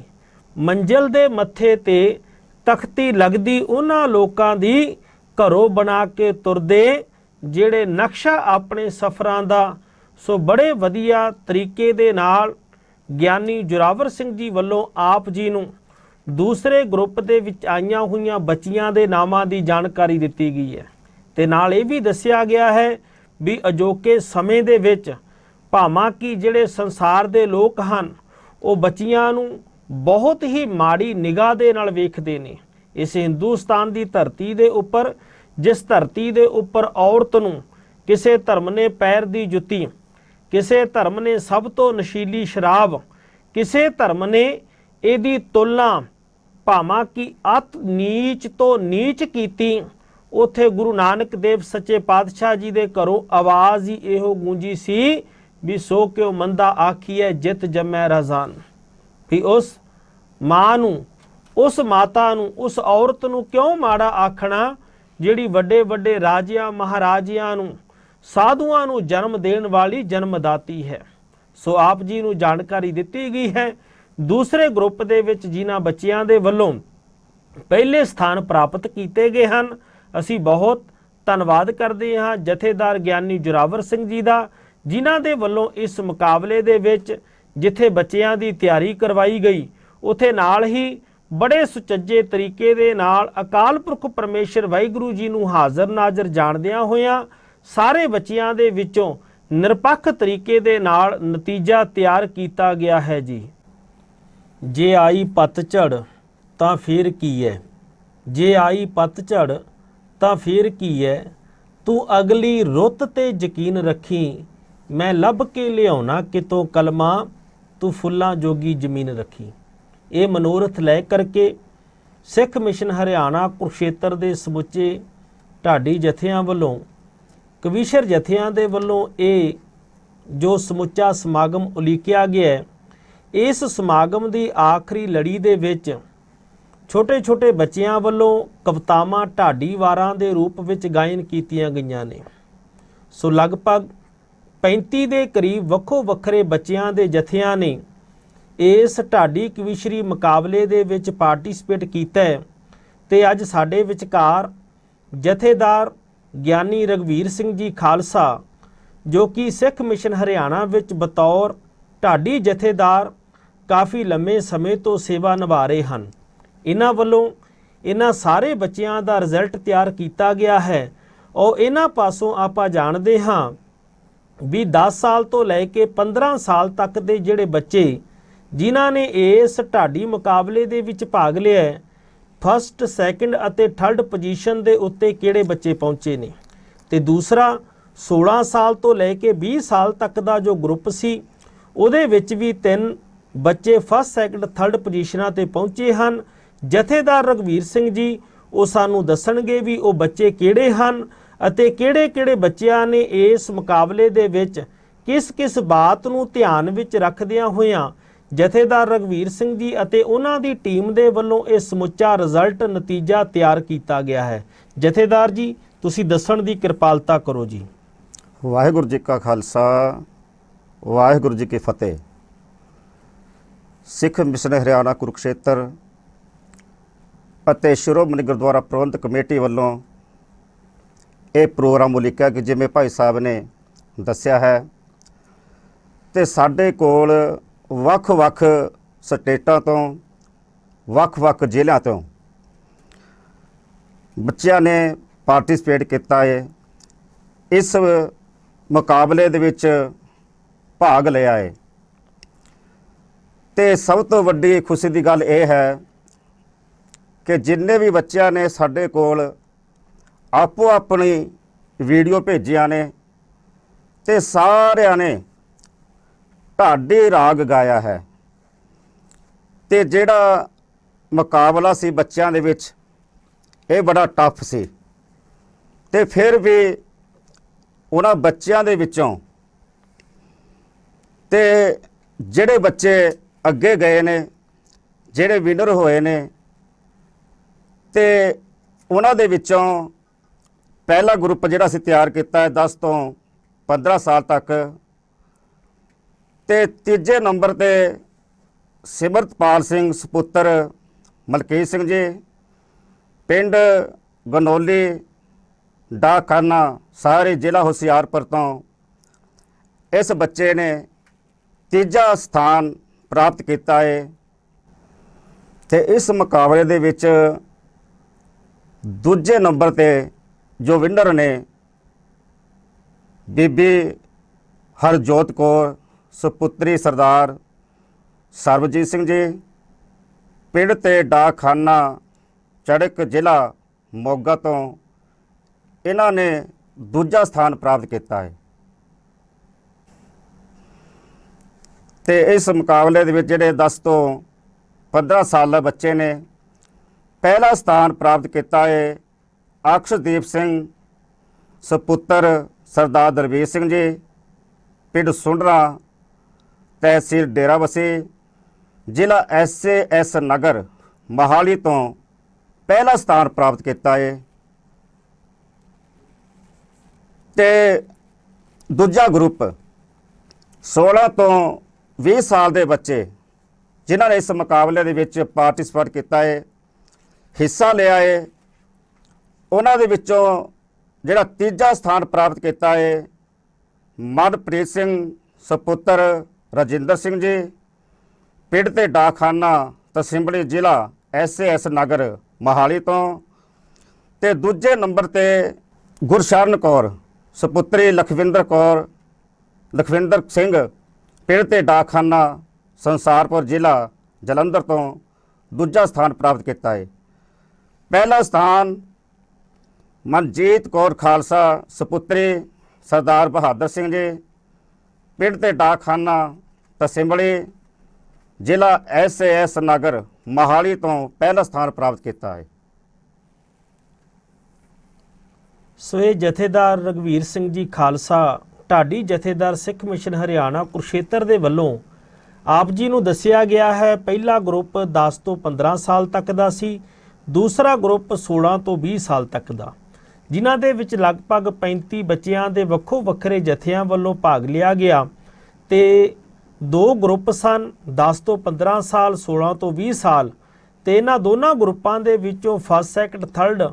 ਮੰਜ਼ਲ ਦੇ ਮੱਥੇ ਤੇ ਤਖਤੀ ਲੱਗਦੀ ਉਹਨਾਂ ਲੋਕਾਂ ਦੀ, ਘਰੋਂ ਬਣਾ ਕੇ ਤੁਰਦੇ ਜਿਹੜੇ ਨਕਸ਼ਾ ਆਪਣੇ ਸਫ਼ਰਾਂ ਦਾ। ਸੋ ਬੜੇ ਵਧੀਆ ਤਰੀਕੇ ਦੇ ਨਾਲ ਗਿਆਨੀ ਜੋਰਾਵਰ ਸਿੰਘ ਜੀ ਵੱਲੋਂ ਆਪ ਜੀ ਨੂੰ ਦੂਸਰੇ ਗਰੁੱਪ ਦੇ ਵਿੱਚ ਆਈਆਂ ਹੋਈਆਂ ਬੱਚੀਆਂ ਦੇ ਨਾਮਾਂ ਦੀ ਜਾਣਕਾਰੀ ਦਿੱਤੀ ਗਈ ਹੈ ਤੇ ਨਾਲ ਇਹ ਵੀ ਦੱਸਿਆ ਗਿਆ ਹੈ ਵੀ ਅਜੋਕੇ ਸਮੇਂ ਦੇ ਵਿੱਚ ਭਾਵਾਂ ਕਿ ਜਿਹੜੇ ਸੰਸਾਰ ਦੇ ਲੋਕ ਹਨ ਉਹ ਬੱਚੀਆਂ ਨੂੰ ਬਹੁਤ ਹੀ ਮਾੜੀ ਨਿਗਾਹ ਦੇ ਨਾਲ ਵੇਖਦੇ ਨੇ। ਇਸ ਹਿੰਦੁਸਤਾਨ ਦੀ ਧਰਤੀ ਦੇ ਉੱਪਰ, ਜਿਸ ਧਰਤੀ ਦੇ ਉੱਪਰ ਔਰਤ ਨੂੰ ਕਿਸੇ ਧਰਮ ਨੇ ਪੈਰ ਦੀ ਜੁੱਤੀ, ਕਿਸੇ ਧਰਮ ਨੇ ਸਭ ਤੋਂ ਨਸ਼ੀਲੀ ਸ਼ਰਾਬ, ਕਿਸੇ ਧਰਮ ਨੇ ਇਹਦੀ ਤੁਲਨਾ ਭਾਵਾਂ ਕਿ ਅਤ ਨੀਚ ਤੋਂ ਨੀਚ ਕੀਤੀ, ਉੱਥੇ ਗੁਰੂ ਨਾਨਕ ਦੇਵ ਸੱਚੇ ਪਾਤਸ਼ਾਹ ਜੀ ਦੇ ਘਰੋਂ ਆਵਾਜ਼ ਹੀ ਇਹੋ ਗੂੰਜੀ ਸੀ ਵੀ ਸੋ ਕਿਉ ਮੰਦਾ ਆਖੀਐ ਜਿਤ ਜੰਮੈ ਰਾਜ਼ਾਨ। ਵੀ ਉਸ ਮਾਂ ਨੂੰ, ਉਸ ਮਾਤਾ ਨੂੰ, ਉਸ ਔਰਤ ਨੂੰ ਕਿਉਂ ਮਾੜਾ ਆਖਣਾ ਜਿਹੜੀ ਵੱਡੇ ਵੱਡੇ ਰਾਜਿਆਂ ਮਹਾਰਾਜਿਆਂ ਨੂੰ, ਸਾਧੂਆਂ ਨੂੰ ਜਨਮ ਦੇਣ ਵਾਲੀ ਜਨਮਦਾਤੀ ਹੈ। ਸੋ ਆਪ ਜੀ ਨੂੰ ਜਾਣਕਾਰੀ ਦਿੱਤੀ ਗਈ ਹੈ। ਦੂਸਰੇ ਗਰੁੱਪ ਦੇ ਵਿੱਚ ਜਿਨ੍ਹਾਂ ਬੱਚਿਆਂ ਦੇ ਵੱਲੋਂ ਪਹਿਲੇ ਸਥਾਨ ਪ੍ਰਾਪਤ ਕੀਤੇ ਗਏ ਹਨ, ਅਸੀਂ ਬਹੁਤ ਧੰਨਵਾਦ ਕਰਦੇ ਹਾਂ ਜਥੇਦਾਰ ਗਿਆਨੀ ਜੋਰਾਵਰ ਸਿੰਘ ਜੀ ਦਾ, ਜਿਨ੍ਹਾਂ ਦੇ ਵੱਲੋਂ ਇਸ ਮੁਕਾਬਲੇ ਦੇ ਵਿੱਚ ਜਿੱਥੇ ਬੱਚਿਆਂ ਦੀ ਤਿਆਰੀ ਕਰਵਾਈ ਗਈ, ਉੱਥੇ ਨਾਲ ਹੀ ਬੜੇ ਸੁਚੱਜੇ ਤਰੀਕੇ ਦੇ ਨਾਲ ਅਕਾਲ ਪੁਰਖ ਪਰਮੇਸ਼ਰ ਵਾਹਿਗੁਰੂ ਜੀ ਨੂੰ ਹਾਜ਼ਰ ਨਾਜ਼ਰ ਜਾਣਦਿਆਂ ਹੋਇਆਂ ਸਾਰੇ ਬੱਚਿਆਂ ਦੇ ਵਿੱਚੋਂ ਨਿਰਪੱਖ ਤਰੀਕੇ ਦੇ ਨਾਲ ਨਤੀਜਾ ਤਿਆਰ ਕੀਤਾ ਗਿਆ ਹੈ ਜੀ। ਜੇ ਆਈ ਪਤਝੜ ਤਾਂ ਫਿਰ ਕੀ ਹੈ, ਜੇ ਆਈ ਪਤਝੜ ਤਾਂ ਫਿਰ ਕੀ ਹੈ, ਤੂੰ ਅਗਲੀ ਰੁੱਤ ਤੇ ਯਕੀਨ ਰੱਖੀ, ਮੈਂ ਲੱਭ ਕੇ ਲਿਆਉਣਾ ਕਿਤੋਂ ਕਲਮਾਂ, ਤੂੰ ਫੁੱਲਾਂ ਜੋਗੀ ਜ਼ਮੀਨ ਰੱਖੀ। ਇਹ ਮਨੋਰਥ ਲੈ ਕਰਕੇ ਸਿੱਖ ਮਿਸ਼ਨ ਹਰਿਆਣਾ ਕੁਰੂਕਸ਼ੇਤਰ ਦੇ ਸਮੁੱਚੇ ਢਾਡੀ ਜਥਿਆਂ ਵੱਲੋਂ, ਕਵੀਸ਼ਰ ਜਥਿਆਂ ਦੇ ਵੱਲੋਂ ਇਹ ਜੋ ਸਮੁੱਚਾ ਸਮਾਗਮ ਉਲੀਕਿਆ ਗਿਆ ਹੈ, ਇਸ ਸਮਾਗਮ ਦੀ ਆਖਰੀ ਲੜੀ ਦੇ ਵਿੱਚ ਛੋਟੇ ਛੋਟੇ ਬੱਚਿਆਂ ਵੱਲੋਂ ਕਵਿਤਾਵਾਂ ਢਾਡੀ ਵਾਰਾਂ ਦੇ ਰੂਪ ਵਿੱਚ ਗਾਇਨ ਕੀਤੀਆਂ ਗਈਆਂ ਨੇ। ਸੋ ਲਗਭਗ 35 ਦੇ ਕਰੀਬ ਵੱਖੋ ਵੱਖਰੇ ਬੱਚਿਆਂ ਦੇ ਜਥਿਆਂ ਨੇ ਇਸ ਢਾਡੀ ਕਵੀਸ਼ਰੀ ਮੁਕਾਬਲੇ ਦੇ ਵਿੱਚ ਪਾਰਟਿਸਿਪੇਟ ਕੀਤਾ ਹੈ। ਤੇ ਅੱਜ ਸਾਡੇ ਵਿਚਕਾਰ ਜਥੇਦਾਰ ਗਿਆਨੀ ਰਘਵੀਰ ਸਿੰਘ ਜੀ ਖਾਲਸਾ, ਜੋ ਕਿ ਸਿੱਖ ਮਿਸ਼ਨ ਹਰਿਆਣਾ ਵਿੱਚ ਬਤੌਰ ਢਾਡੀ ਜਥੇਦਾਰ ਕਾਫੀ ਲੰਮੇ ਸਮੇਂ ਤੋਂ ਸੇਵਾ ਨਿਭਾ ਰਹੇ ਹਨ। ਇਹਨਾਂ ਵੱਲੋਂ ਇਹਨਾਂ ਸਾਰੇ ਬੱਚਿਆਂ ਦਾ ਰਿਜ਼ਲਟ ਤਿਆਰ ਕੀਤਾ ਗਿਆ ਹੈ ਔਰ ਇਹਨਾਂ ਪਾਸੋਂ ਆਪਾਂ ਜਾਣਦੇ ਹਾਂ ਵੀ 10 ਸਾਲ ਤੋਂ ਲੈ ਕੇ 15 ਸਾਲ ਤੱਕ ਦੇ ਜਿਹੜੇ ਬੱਚੇ ਜਿਨ੍ਹਾਂ ਨੇ ਇਸ ਢਾਡੀ ਮੁਕਾਬਲੇ ਦੇ ਵਿੱਚ ਭਾਗ ਲਿਆ ਹੈ, ਫਸਟ ਸੈਕਿੰਡ ਅਤੇ ਥਰਡ ਪੋਜੀਸ਼ਨ ਦੇ ਉੱਤੇ ਕਿਹੜੇ ਬੱਚੇ ਪਹੁੰਚੇ ਨੇ। ਤੇ ਦੂਸਰਾ 16 ਸਾਲ ਤੋਂ ਲੈ ਕੇ 20 ਸਾਲ ਤੱਕ ਦਾ ਜੋ ਗਰੁੱਪ ਸੀ, ਉਹਦੇ ਵਿੱਚ ਵੀ 3 ਬੱਚੇ ਫਸਟ ਸੈਕਿੰਡ ਥਰਡ ਪੋਜੀਸ਼ਨਾਂ ਤੇ ਪਹੁੰਚੇ ਹਨ। ਜਥੇਦਾਰ ਰਘਵੀਰ ਸਿੰਘ ਜੀ ਉਹ ਸਾਨੂੰ ਦੱਸਣਗੇ ਵੀ ਉਹ ਬੱਚੇ ਕਿਹੜੇ ਹਨ ਅਤੇ ਕਿਹੜੇ-ਕਿਹੜੇ ਬੱਚਿਆਂ ਨੇ ਇਸ ਮੁਕਾਬਲੇ ਦੇ ਵਿੱਚ ਕਿਸ-ਕਿਸ ਬਾਤ ਨੂੰ ਧਿਆਨ ਵਿੱਚ ਰੱਖਦਿਆਂ ਹੋਇਆਂ ਜਥੇਦਾਰ ਰਘਵੀਰ ਸਿੰਘ ਜੀ ਅਤੇ ਉਹਨਾਂ ਦੀ ਟੀਮ ਦੇ ਵੱਲੋਂ ਇਹ ਸਮੁੱਚਾ ਰਿਜ਼ਲਟ ਨਤੀਜਾ ਤਿਆਰ ਕੀਤਾ ਗਿਆ ਹੈ। ਜਥੇਦਾਰ ਜੀ ਤੁਸੀਂ ਦੱਸਣ ਦੀ ਕਿਰਪਾਲਤਾ ਕਰੋ ਜੀ। ਵਾਹਿਗੁਰੂ ਜੀ ਕਾ ਖਾਲਸਾ, ਵਾਹਿਗੁਰੂ ਜੀ ਕੀ ਫਤਿਹ। ਸਿੱਖ ਮਿਸ਼ਨ ਹਰਿਆਣਾ ਕੁਰੂਕਸ਼ੇਤਰ ਅਤੇ ਸ਼੍ਰੋਮਣੀ ਗੁਰਦੁਆਰਾ ਪ੍ਰਬੰਧਕ ਕਮੇਟੀ ਵੱਲੋਂ ਇਹ ਪ੍ਰੋਗਰਾਮ ਉਲੀਕਿਆ ਕਿ ਜਿਵੇਂ ਭਾਈ ਸਾਹਿਬ ਨੇ ਦੱਸਿਆ ਹੈ ਤੇ ਸਾਡੇ ਕੋਲ ਵੱਖ-ਵੱਖ ਸਟੇਟਾਂ ਤੋਂ, ਵੱਖ-ਵੱਖ ਜ਼ਿਲ੍ਹਿਆਂ ਤੋਂ ਬੱਚਿਆਂ ਨੇ ਪਾਰਟਿਸਿਪੇਟ ਕੀਤਾ ਹੈ, ਇਸ ਮੁਕਾਬਲੇ ਦੇ ਵਿੱਚ ਭਾਗ ਲਿਆ ਹੈ। ਤੇ ਸਭ ਤੋਂ ਵੱਡੀ ਖੁਸ਼ੀ ਦੀ ਗੱਲ ਇਹ ਹੈ ਕਿ ਜਿੰਨੇ ਵੀ ਬੱਚਿਆਂ ਨੇ ਸਾਡੇ ਕੋਲ ਆਪੋ ਆਪਣੀ ਵੀਡੀਓ ਭੇਜੀਆਂ ਨੇ ਤੇ ਸਾਰਿਆਂ ਨੇ ਢਾਡੀ ਰਾਗ ਗਾਇਆ ਹੈ। ਤੇ ਜਿਹੜਾ ਮੁਕਾਬਲਾ ਸੀ ਬੱਚਿਆਂ ਦੇ ਵਿੱਚ, ਇਹ ਬੜਾ ਟਫ ਸੀ। ਤੇ ਫਿਰ ਵੀ ਉਹਨਾਂ ਬੱਚਿਆਂ ਦੇ ਵਿੱਚੋਂ ਤੇ ਜਿਹੜੇ ਬੱਚੇ ਅੱਗੇ ਗਏ ਨੇ, ਜਿਹੜੇ ਵਿਨਰ ਹੋਏ ਨੇ, ਤੇ ਉਹਨਾਂ ਦੇ ਵਿੱਚੋਂ ਪਹਿਲਾ ਗਰੁੱਪ ਜਿਹੜਾ ਅਸੀਂ ਤਿਆਰ ਕੀਤਾ ਹੈ 10 ਤੋਂ 15 ਸਾਲ ਤੱਕ, ਤੇ ਤੀਜੇ ਨੰਬਰ ਤੇ ਸਿਮਰਤਪਾਲ ਸਿੰਘ ਸੁਪੁੱਤਰ ਮਲਕੀਤ ਸਿੰਘ ਜੀ, ਪਿੰਡ ਗਨੌਲੀ, ਡਾਕਖਾਨਾ ਸਾਰੇ ਜ਼ਿਲ੍ਹਾ ਹੁਸ਼ਿਆਰਪੁਰ ਤੋਂ ਇਸ ਬੱਚੇ ਨੇ ਤੀਜਾ ਸਥਾਨ ਪ੍ਰਾਪਤ ਕੀਤਾ ਹੈ। ਤੇ ਇਸ ਮੁਕਾਬਲੇ ਦੇ ਵਿੱਚ ਦੂਜੇ ਨੰਬਰ ਤੇ ਜੋ ਵਿਨਰ ਨੇ ਬੀਬੀ ਹਰਜੋਤ ਕੌਰ ਸੁਪੁੱਤਰੀ ਸਰਦਾਰ ਸਰਬਜੀਤ ਸਿੰਘ ਜੀ, ਪਿੰਡ ਤੇ ਡਾਕਖਾਨਾ ਚੜਕ ਜ਼ਿਲ੍ਹਾ ਮੋਗਾ ਤੋਂ ਇਹਨਾਂ ਨੇ ਦੂਜਾ ਸਥਾਨ ਪ੍ਰਾਪਤ ਕੀਤਾ ਹੈ। ਤੇ ਇਸ ਮੁਕਾਬਲੇ ਦੇ ਵਿੱਚ ਜਿਹੜੇ 10 ਤੋਂ 15 ਸਾਲ ਦੇ ਬੱਚੇ ਨੇ ਪਹਿਲਾ ਸਥਾਨ ਪ੍ਰਾਪਤ ਕੀਤਾ ਹੈ ਅਕਸ਼ਦੀਪ ਸਿੰਘ ਸਪੁੱਤਰ ਸਰਦਾਰ ਦਰਵੇਸ਼ ਸਿੰਘ ਜੀ, ਪਿੰਡ ਸੁੰਡਰਾ, ਤਹਿਸੀਲ ਡੇਰਾਬੱਸੀ, ਜ਼ਿਲ੍ਹਾ SAS ਨਗਰ ਮੋਹਾਲੀ ਤੋਂ ਪਹਿਲਾ ਸਥਾਨ ਪ੍ਰਾਪਤ ਕੀਤਾ ਹੈ। ਤੇ ਦੂਜਾ ਗਰੁੱਪ 16 ਤੋਂ 20 ਸਾਲ ਦੇ ਬੱਚੇ ਜਿਨ੍ਹਾਂ ਨੇ ਇਸ ਮੁਕਾਬਲੇ ਦੇ ਵਿੱਚ ਪਾਰਟਿਸਿਪੇਟ ਕੀਤਾ ਹੈ, ਹਿੱਸਾ ਲਿਆ ਹੈ, ਉਹਨਾਂ ਦੇ ਵਿੱਚੋਂ ਜਿਹੜਾ ਤੀਜਾ ਸਥਾਨ ਪ੍ਰਾਪਤ ਕੀਤਾ ਹੈ ਮਨਪ੍ਰੀਤ ਸਿੰਘ ਸਪੁੱਤਰ ਰਜਿੰਦਰ ਸਿੰਘ ਜੀ, ਪਿੰਡ ਤੇ ਡਾਕਖਾਨਾ ਤਸਿੰਬੜੀ, ਜ਼ਿਲ੍ਹਾ SAS ਨਗਰ ਮੋਹਾਲੀ ਤੋਂ। ਤੇ ਦੂਜੇ ਨੰਬਰ ਤੇ ਗੁਰਸ਼ਰਨ ਕੌਰ ਸਪੁੱਤਰੀ ਲਖਵਿੰਦਰ ਸਿੰਘ, ਪਿੰਡ ਤੇ ਡਾਕਖਾਨਾ ਸੰਸਾਰਪੁਰ, ਜ਼ਿਲ੍ਹਾ ਜਲੰਧਰ ਤੋਂ ਦੂਜਾ ਸਥਾਨ ਪ੍ਰਾਪਤ ਕੀਤਾ ਹੈ। ਪਹਿਲਾ ਸਥਾਨ ਮਨਜੀਤ ਕੌਰ ਖਾਲਸਾ ਸਪੁੱਤਰੀ ਸਰਦਾਰ ਬਹਾਦਰ ਸਿੰਘ ਜੀ, ਪਿੰਡ ਤੇ ਡਾਕਖਾਨਾ ਤਸਿੰਬੜੀ, ਜ਼ਿਲ੍ਹਾ SAS ਨਗਰ ਮੋਹਾਲੀ ਤੋਂ ਪਹਿਲਾ ਸਥਾਨ ਪ੍ਰਾਪਤ ਕੀਤਾ ਹੈ। ਸੋ ਇਹ ਜਥੇਦਾਰ ਰਘਵੀਰ ਸਿੰਘ ਜੀ ਖਾਲਸਾ ਢਾਡੀ ਜਥੇਦਾਰ ਸਿੱਖ ਮਿਸ਼ਨ ਹਰਿਆਣਾ ਕੁਰੂਕਸ਼ੇਤਰ ਦੇ ਵੱਲੋਂ ਆਪ ਜੀ ਨੂੰ ਦੱਸਿਆ ਗਿਆ ਹੈ। ਪਹਿਲਾ ਗਰੁੱਪ 10 ਤੋਂ 15 ਸਾਲ ਤੱਕ ਦਾ ਸੀ, ਦੂਸਰਾ ਗਰੁੱਪ 16 ਤੋਂ 20 ਸਾਲ ਤੱਕ ਦਾ, ਜਿਨ੍ਹਾਂ ਦੇ ਵਿੱਚ ਲਗਭਗ 35 ਬੱਚਿਆਂ ਦੇ ਵੱਖੋ ਵੱਖਰੇ ਜਥਿਆਂ ਵੱਲੋਂ ਭਾਗ ਲਿਆ ਗਿਆ। ਤੇ ਦੋ ਗਰੁੱਪ ਸਨ, 10 ਤੋਂ 15 ਸਾਲ, 16 ਤੋਂ 20 ਸਾਲ। ਤੇ ਇਹਨਾਂ ਦੋਨਾਂ ਗਰੁੱਪਾਂ ਦੇ ਵਿੱਚੋਂ ਫਸਟ, ਸੈਕੰਡ, ਥਰਡ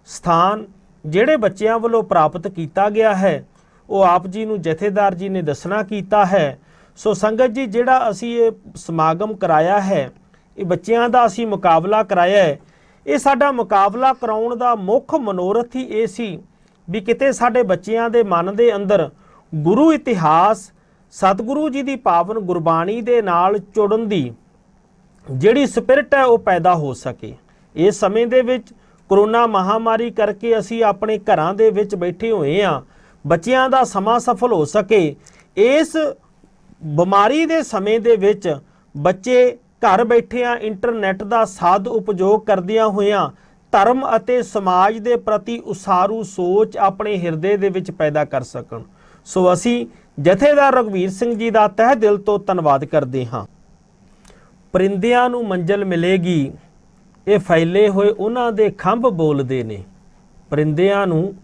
ਸਥਾਨ ਜਿਹੜੇ ਬੱਚਿਆਂ ਵੱਲੋਂ ਪ੍ਰਾਪਤ ਕੀਤਾ ਗਿਆ ਹੈ ਉਹ ਆਪ ਜੀ ਨੂੰ ਜਥੇਦਾਰ ਜੀ ਨੇ ਦੱਸਣਾ ਕੀਤਾ ਹੈ। ਸੋ ਸੰਗਤ ਜੀ, ਜਿਹੜਾ ਅਸੀਂ ਇਹ ਸਮਾਗਮ ਕਰਾਇਆ ਹੈ, ਇਹ ਬੱਚਿਆਂ ਦਾ ਅਸੀਂ ਮੁਕਾਬਲਾ ਕਰਾਇਆ ਹੈ, ਇਹ ਸਾਡਾ ਮੁਕਾਬਲਾ ਕਰਾਉਣ ਦਾ ਮੁੱਖ ਮਨੋਰਥ ਹੀ ਇਹ ਸੀ ਵੀ ਕਿਤੇ ਸਾਡੇ ਬੱਚਿਆਂ ਦੇ ਮਨ ਦੇ ਅੰਦਰ ਗੁਰੂ ਇਤਿਹਾਸ, ਸਤਿਗੁਰੂ ਜੀ ਦੀ ਪਾਵਨ ਗੁਰਬਾਣੀ ਦੇ ਨਾਲ ਜੁੜਨ ਦੀ ਜਿਹੜੀ ਸਪਿਰਿਟ ਹੈ ਉਹ ਪੈਦਾ ਹੋ ਸਕੇ। ਇਸ ਸਮੇਂ ਦੇ ਵਿੱਚ ਕਰੋਨਾ ਮਹਾਮਾਰੀ ਕਰਕੇ ਅਸੀਂ ਆਪਣੇ ਘਰਾਂ ਦੇ ਵਿੱਚ ਬੈਠੇ ਹੋਏ ਹਾਂ, ਬੱਚਿਆਂ ਦਾ ਸਮਾਂ ਸਫਲ ਹੋ ਸਕੇ। ਇਸ ਬਿਮਾਰੀ ਦੇ ਸਮੇਂ ਦੇ ਵਿੱਚ ਬੱਚੇ ਘਰ ਬੈਠਿਆਂ ਇੰਟਰਨੈਟ ਦਾ ਸਦ ਉਪਯੋਗ ਕਰਦਿਆਂ ਹੋਇਆਂ ਧਰਮ ਅਤੇ ਸਮਾਜ ਦੇ ਪ੍ਰਤੀ ਉਸਾਰੂ ਸੋਚ ਆਪਣੇ ਹਿਰਦੇ ਦੇ ਵਿੱਚ ਪੈਦਾ ਕਰ ਸਕਣ। ਸੋ ਅਸੀਂ ਜਥੇਦਾਰ ਰਘਵੀਰ ਸਿੰਘ ਜੀ ਦਾ ਤਹਿ ਦਿਲ ਤੋਂ ਧੰਨਵਾਦ ਕਰਦੇ ਹਾਂ। ਪਰਿੰਦਿਆਂ ਨੂੰ ਮੰਜ਼ਿਲ ਮਿਲੇਗੀ, ਇਹ ਫੈਲੇ ਹੋਏ ਉਹਨਾਂ ਦੇ ਖੰਭ ਬੋਲਦੇ ਨੇ। ਪਰਿੰਦਿਆਂ ਨੂੰ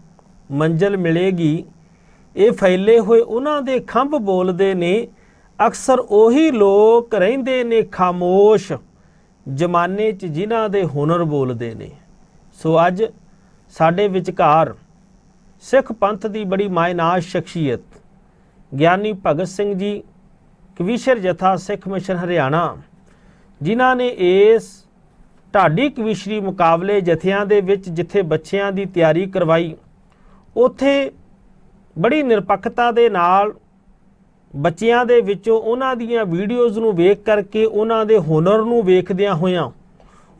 ਮੰਜ਼ਿਲ ਮਿਲੇਗੀ, ਇਹ ਫੈਲੇ ਹੋਏ ਉਹਨਾਂ ਦੇ ਖੰਭ ਬੋਲਦੇ ਨੇ। ਅਕਸਰ ਉਹੀ ਲੋਕ ਰਹਿੰਦੇ ਨੇ ਖਾਮੋਸ਼, ਜ਼ਮਾਨੇ 'ਚ ਜਿਨ੍ਹਾਂ ਦੇ ਹੁਨਰ ਬੋਲਦੇ ਨੇ। ਸੋ ਅੱਜ ਸਾਡੇ ਵਿਚਕਾਰ ਸਿੱਖ ਪੰਥ ਦੀ ਬੜੀ ਮਾਇਨਾਜ਼ ਸ਼ਖਸੀਅਤ ਗਿਆਨੀ ਭਗਤ ਸਿੰਘ ਜੀ, ਕਵੀਸ਼ਰ ਜਥਾ ਸਿੱਖ ਮਿਸ਼ਨ ਹਰਿਆਣਾ, ਜਿਨ੍ਹਾਂ ਨੇ ਇਸ ਢਾਡੀ ਕਵੀਸ਼ਰੀ ਮੁਕਾਬਲੇ ਜਥਿਆਂ ਦੇ ਵਿੱਚ ਜਿੱਥੇ ਬੱਚਿਆਂ ਦੀ ਤਿਆਰੀ ਕਰਵਾਈ, ਉੱਥੇ ਬੜੀ ਨਿਰਪੱਖਤਾ ਦੇ ਨਾਲ ਬੱਚਿਆਂ ਦੇ ਵਿੱਚੋਂ ਉਹਨਾਂ ਦੀਆਂ ਵੀਡੀਓਜ਼ ਨੂੰ ਵੇਖ ਕਰਕੇ ਉਹਨਾਂ ਦੇ ਹੁਨਰ ਨੂੰ ਵੇਖਦਿਆਂ ਹੋਇਆਂ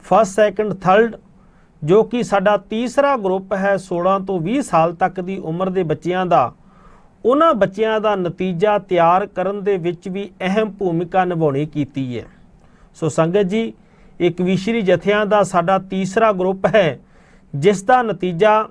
ਫਸਟ, ਸੈਕੰਡ, ਥਰਡ, ਜੋ ਕਿ ਸਾਡਾ ਤੀਸਰਾ ਗਰੁੱਪ ਹੈ 16 ਤੋਂ 20 ਸਾਲ ਤੱਕ ਦੀ ਉਮਰ ਦੇ ਬੱਚਿਆਂ ਦਾ, ਉਹਨਾਂ ਬੱਚਿਆਂ ਦਾ ਨਤੀਜਾ ਤਿਆਰ ਕਰਨ ਦੇ ਵਿੱਚ ਵੀ ਅਹਿਮ ਭੂਮਿਕਾ ਨਿਭਾਉਣੀ ਕੀਤੀ ਹੈ। ਸੋ ਸੰਗਤ ਜੀ, ਇਹ ਕਵੀਸ਼ਰੀ ਜਥਿਆਂ ਦਾ ਸਾਡਾ ਤੀਸਰਾ ਗਰੁੱਪ ਹੈ, ਜਿਸ ਦਾ ਨਤੀਜਾ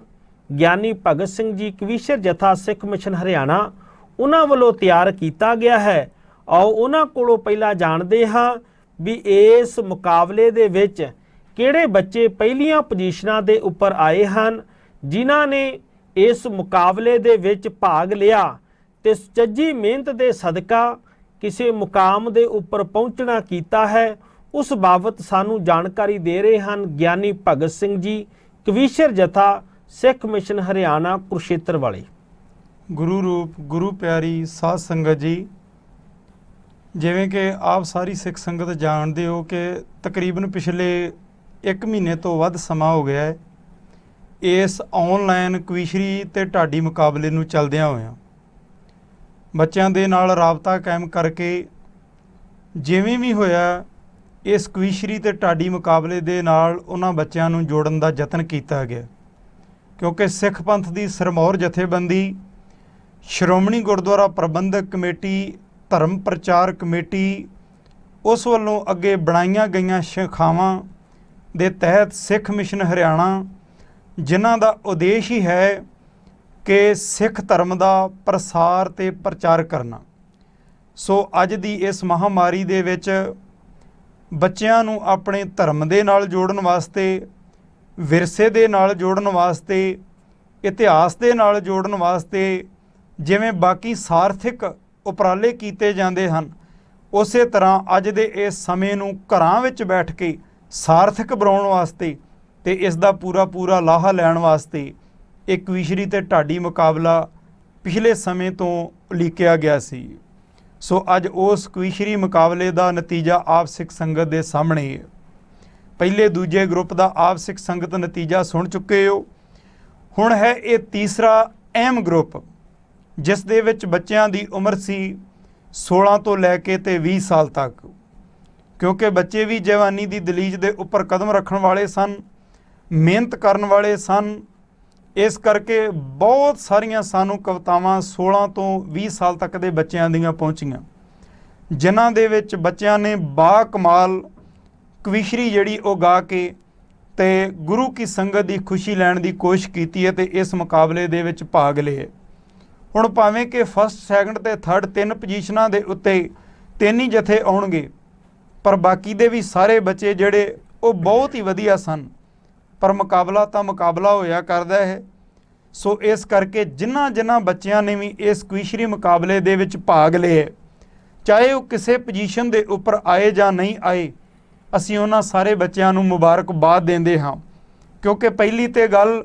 ਗਿਆਨੀ ਭਗਤ ਸਿੰਘ ਜੀ ਕਵੀਸ਼ਰ ਜਥਾ ਸਿੱਖ ਮਿਸ਼ਨ ਹਰਿਆਣਾ ਉਹਨਾਂ ਵੱਲੋਂ ਤਿਆਰ ਕੀਤਾ ਗਿਆ ਹੈ। ਆਓ ਉਹਨਾਂ ਕੋਲੋਂ ਪਹਿਲਾਂ ਜਾਣਦੇ ਹਾਂ ਵੀ ਇਸ ਮੁਕਾਬਲੇ ਦੇ ਵਿੱਚ ਕਿਹੜੇ ਬੱਚੇ ਪਹਿਲੀਆਂ ਪੋਜੀਸ਼ਨਾਂ ਦੇ ਉੱਪਰ ਆਏ ਹਨ, ਜਿਨ੍ਹਾਂ ਨੇ ਇਸ ਮੁਕਾਬਲੇ ਦੇ ਵਿੱਚ ਭਾਗ ਲਿਆ ਤੇ ਸੁਚੱਜੀ ਮਿਹਨਤ ਦੇ ਸਦਕਾ ਕਿਸੇ ਮੁਕਾਮ ਦੇ ਉੱਪਰ ਪਹੁੰਚਣਾ ਕੀਤਾ ਹੈ। ਉਸ ਬਾਬਤ ਸਾਨੂੰ ਜਾਣਕਾਰੀ ਦੇ ਰਹੇ ਹਨ ਗਿਆਨੀ ਭਗਤ ਸਿੰਘ ਜੀ, ਕਵੀਸ਼ਰ ਜਥਾ ਸਿੱਖ ਮਿਸ਼ਨ ਹਰਿਆਣਾ ਕੁਰੂਕਸ਼ੇਤਰ ਵਾਲੇ। ਗੁਰੂ ਰੂਪ, ਗੁਰੂ ਪਿਆਰੀ ਸਾਧ ਸੰਗਤ ਜੀ, ਜਿਵੇਂ ਕਿ ਆਪ ਸਾਰੀ ਸਿੱਖ ਸੰਗਤ ਜਾਣਦੇ ਹੋ ਕਿ ਤਕਰੀਬਨ ਪਿਛਲੇ 1 ਮਹੀਨੇ ਤੋਂ ਵੱਧ ਸਮਾਂ ਹੋ ਗਿਆ ਹੈ ਇਸ ਆਨਲਾਈਨ ਕਵੀਸ਼ਰੀ ਤੇ ਢਾਡੀ ਮੁਕਾਬਲੇ ਨੂੰ ਚੱਲਦਿਆਂ ਹੋਇਆਂ। ਬੱਚਿਆਂ ਦੇ ਨਾਲ ਰਾਬਤਾ ਕਾਇਮ ਕਰਕੇ ਜਿਵੇਂ ਵੀ ਹੋਇਆ ਇਸ ਕਵੀਸ਼ਰੀ ਤੇ ਢਾਡੀ ਮੁਕਾਬਲੇ ਦੇ ਨਾਲ ਉਹਨਾਂ ਬੱਚਿਆਂ ਨੂੰ ਜੋੜਨ ਦਾ ਯਤਨ ਕੀਤਾ ਗਿਆ, ਕਿਉਂਕਿ ਸਿੱਖ ਪੰਥ ਦੀ ਸਿਰਮੌਰ ਜਥੇਬੰਦੀ, ਸ਼੍ਰੋਮਣੀ ਗੁਰਦੁਆਰਾ ਪ੍ਰਬੰਧਕ ਕਮੇਟੀ, ਧਰਮ ਪ੍ਰਚਾਰ ਕਮੇਟੀ, ਉਸ ਵੱਲੋਂ ਅੱਗੇ ਬਣਾਈਆਂ ਗਈਆਂ ਸ਼ਿਖਾਵਾਂ ਦੇ ਤਹਿਤ ਸਿੱਖ ਮਿਸ਼ਨ ਹਰਿਆਣਾ ਜਿਨ੍ਹਾਂ ਦਾ ਉਦੇਸ਼ ਹੀ ਹੈ ਕਿ ਸਿੱਖ ਧਰਮ ਦਾ ਪ੍ਰਸਾਰ ਤੇ ਪ੍ਰਚਾਰ ਕਰਨਾ। ਸੋ ਅੱਜ ਦੀ ਇਸ ਮਹਾਮਾਰੀ ਦੇ ਵਿੱਚ ਬੱਚਿਆਂ ਨੂੰ ਆਪਣੇ ਧਰਮ ਦੇ ਨਾਲ ਜੋੜਨ ਵਾਸਤੇ, ਵਿਰਸੇ ਦੇ ਨਾਲ ਜੋੜਨ ਵਾਸਤੇ, ਇਤਿਹਾਸ ਦੇ ਨਾਲ ਜੋੜਨ ਵਾਸਤੇ ਜਿਵੇਂ ਬਾਕੀ ਸਾਰਥਿਕ ਉਪਰਾਲੇ ਕੀਤੇ ਜਾਂਦੇ ਹਨ, ਉਸੇ ਤਰ੍ਹਾਂ ਅੱਜ ਦੇ ਇਸ ਸਮੇਂ ਨੂੰ ਘਰਾਂ ਵਿੱਚ ਬੈਠ ਕੇ ਸਾਰਥਿਕ ਬਣਾਉਣ ਵਾਸਤੇ ਤੇ ਇਸ ਦਾ ਪੂਰਾ ਲਾਹਾ ਲੈਣ ਵਾਸਤੇ ਇੱਕ ਕਵੀਸ਼ਰੀ ਤੇ ਢਾਡੀ ਮੁਕਾਬਲਾ ਪਿਛਲੇ ਸਮੇਂ ਤੋਂ ਉਲੀਕਿਆ ਗਿਆ ਸੀ। ਸੋ ਅੱਜ ਉਸ ਕਵੀਸ਼ਰੀ ਮੁਕਾਬਲੇ ਦਾ ਨਤੀਜਾ ਆਪ ਸਿੱਖ ਸੰਗਤ ਦੇ ਸਾਹਮਣੇ ਹੈ। ਪਹਿਲੇ ਦੂਜੇ ਗਰੁੱਪ ਦਾ ਆਪ ਸਿੱਖ ਸੰਗਤ ਨਤੀਜਾ ਸੁਣ ਚੁੱਕੇ ਹੋ। ਹੁਣ ਹੈ ਇਹ ਤੀਸਰਾ ਅਹਿਮ ਗਰੁੱਪ, ਜਿਸ ਦੇ ਵਿੱਚ ਬੱਚਿਆਂ ਦੀ ਉਮਰ ਸੀ 16 ਤੋਂ ਲੈ ਕੇ ਤੇ 20 ਸਾਲ ਤੱਕ, ਕਿਉਂਕਿ ਬੱਚੇ ਵੀ ਜਵਾਨੀ ਦੀ ਦਲੀਜ ਦੇ ਉੱਪਰ ਕਦਮ ਰੱਖਣ ਵਾਲੇ ਸਨ, ਮਿਹਨਤ ਕਰਨ ਵਾਲੇ ਸਨ। ਇਸ ਕਰਕੇ ਬਹੁਤ ਸਾਰੀਆਂ ਸਾਨੂੰ ਕਵਿਤਾਵਾਂ 16 ਤੋਂ 20 ਸਾਲ ਤੱਕ ਦੇ ਬੱਚਿਆਂ ਦੀਆਂ ਪਹੁੰਚੀਆਂ, ਜਿਨ੍ਹਾਂ ਦੇ ਵਿੱਚ ਬੱਚਿਆਂ ਨੇ ਬਾ ਕਮਾਲ ਕਵੀਸ਼ਰੀ ਜਿਹੜੀ ਉਹ ਗਾ ਕੇ ਤੇ ਗੁਰੂ ਕੀ ਸੰਗਤ ਦੀ ਖੁਸ਼ੀ ਲੈਣ ਦੀ ਕੋਸ਼ਿਸ਼ ਕੀਤੀ ਹੈ ਤੇ ਇਸ ਮੁਕਾਬਲੇ ਦੇ ਵਿੱਚ ਭਾਗ ਲਏ। ਹੁਣ ਭਾਵੇਂ ਕਿ ਫਸਟ, ਸੈਕੰਡ ਤੇ ਥਰਡ 3 ਪੋਜੀਸ਼ਨਾਂ ਦੇ ਉੱਤੇ 3 ਹੀ ਜਥੇ ਆਉਣਗੇ, ਪਰ ਬਾਕੀ ਦੇ ਵੀ ਸਾਰੇ ਬੱਚੇ ਜਿਹੜੇ ਉਹ ਬਹੁਤ ਹੀ ਵਧੀਆ ਸਨ, ਪਰ ਮੁਕਾਬਲਾ ਤਾਂ ਮੁਕਾਬਲਾ ਹੋਇਆ ਕਰਦਾ ਹੈ। ਸੋ ਇਸ ਕਰਕੇ ਜਿਨ੍ਹਾਂ ਬੱਚਿਆਂ ਨੇ ਵੀ ਇਸ ਕਵੀਸ਼ਰੀ ਮੁਕਾਬਲੇ ਦੇ ਵਿੱਚ ਭਾਗ ਲਏ, ਚਾਹੇ ਉਹ ਕਿਸੇ ਪੋਜੀਸ਼ਨ ਦੇ ਉੱਪਰ ਆਏ ਜਾਂ ਨਹੀਂ ਆਏ, ਅਸੀਂ ਉਹਨਾਂ ਸਾਰੇ ਬੱਚਿਆਂ ਨੂੰ ਮੁਬਾਰਕਬਾਦ ਦਿੰਦੇ ਹਾਂ। ਕਿਉਂਕਿ ਪਹਿਲੀ ਤੇ ਗੱਲ,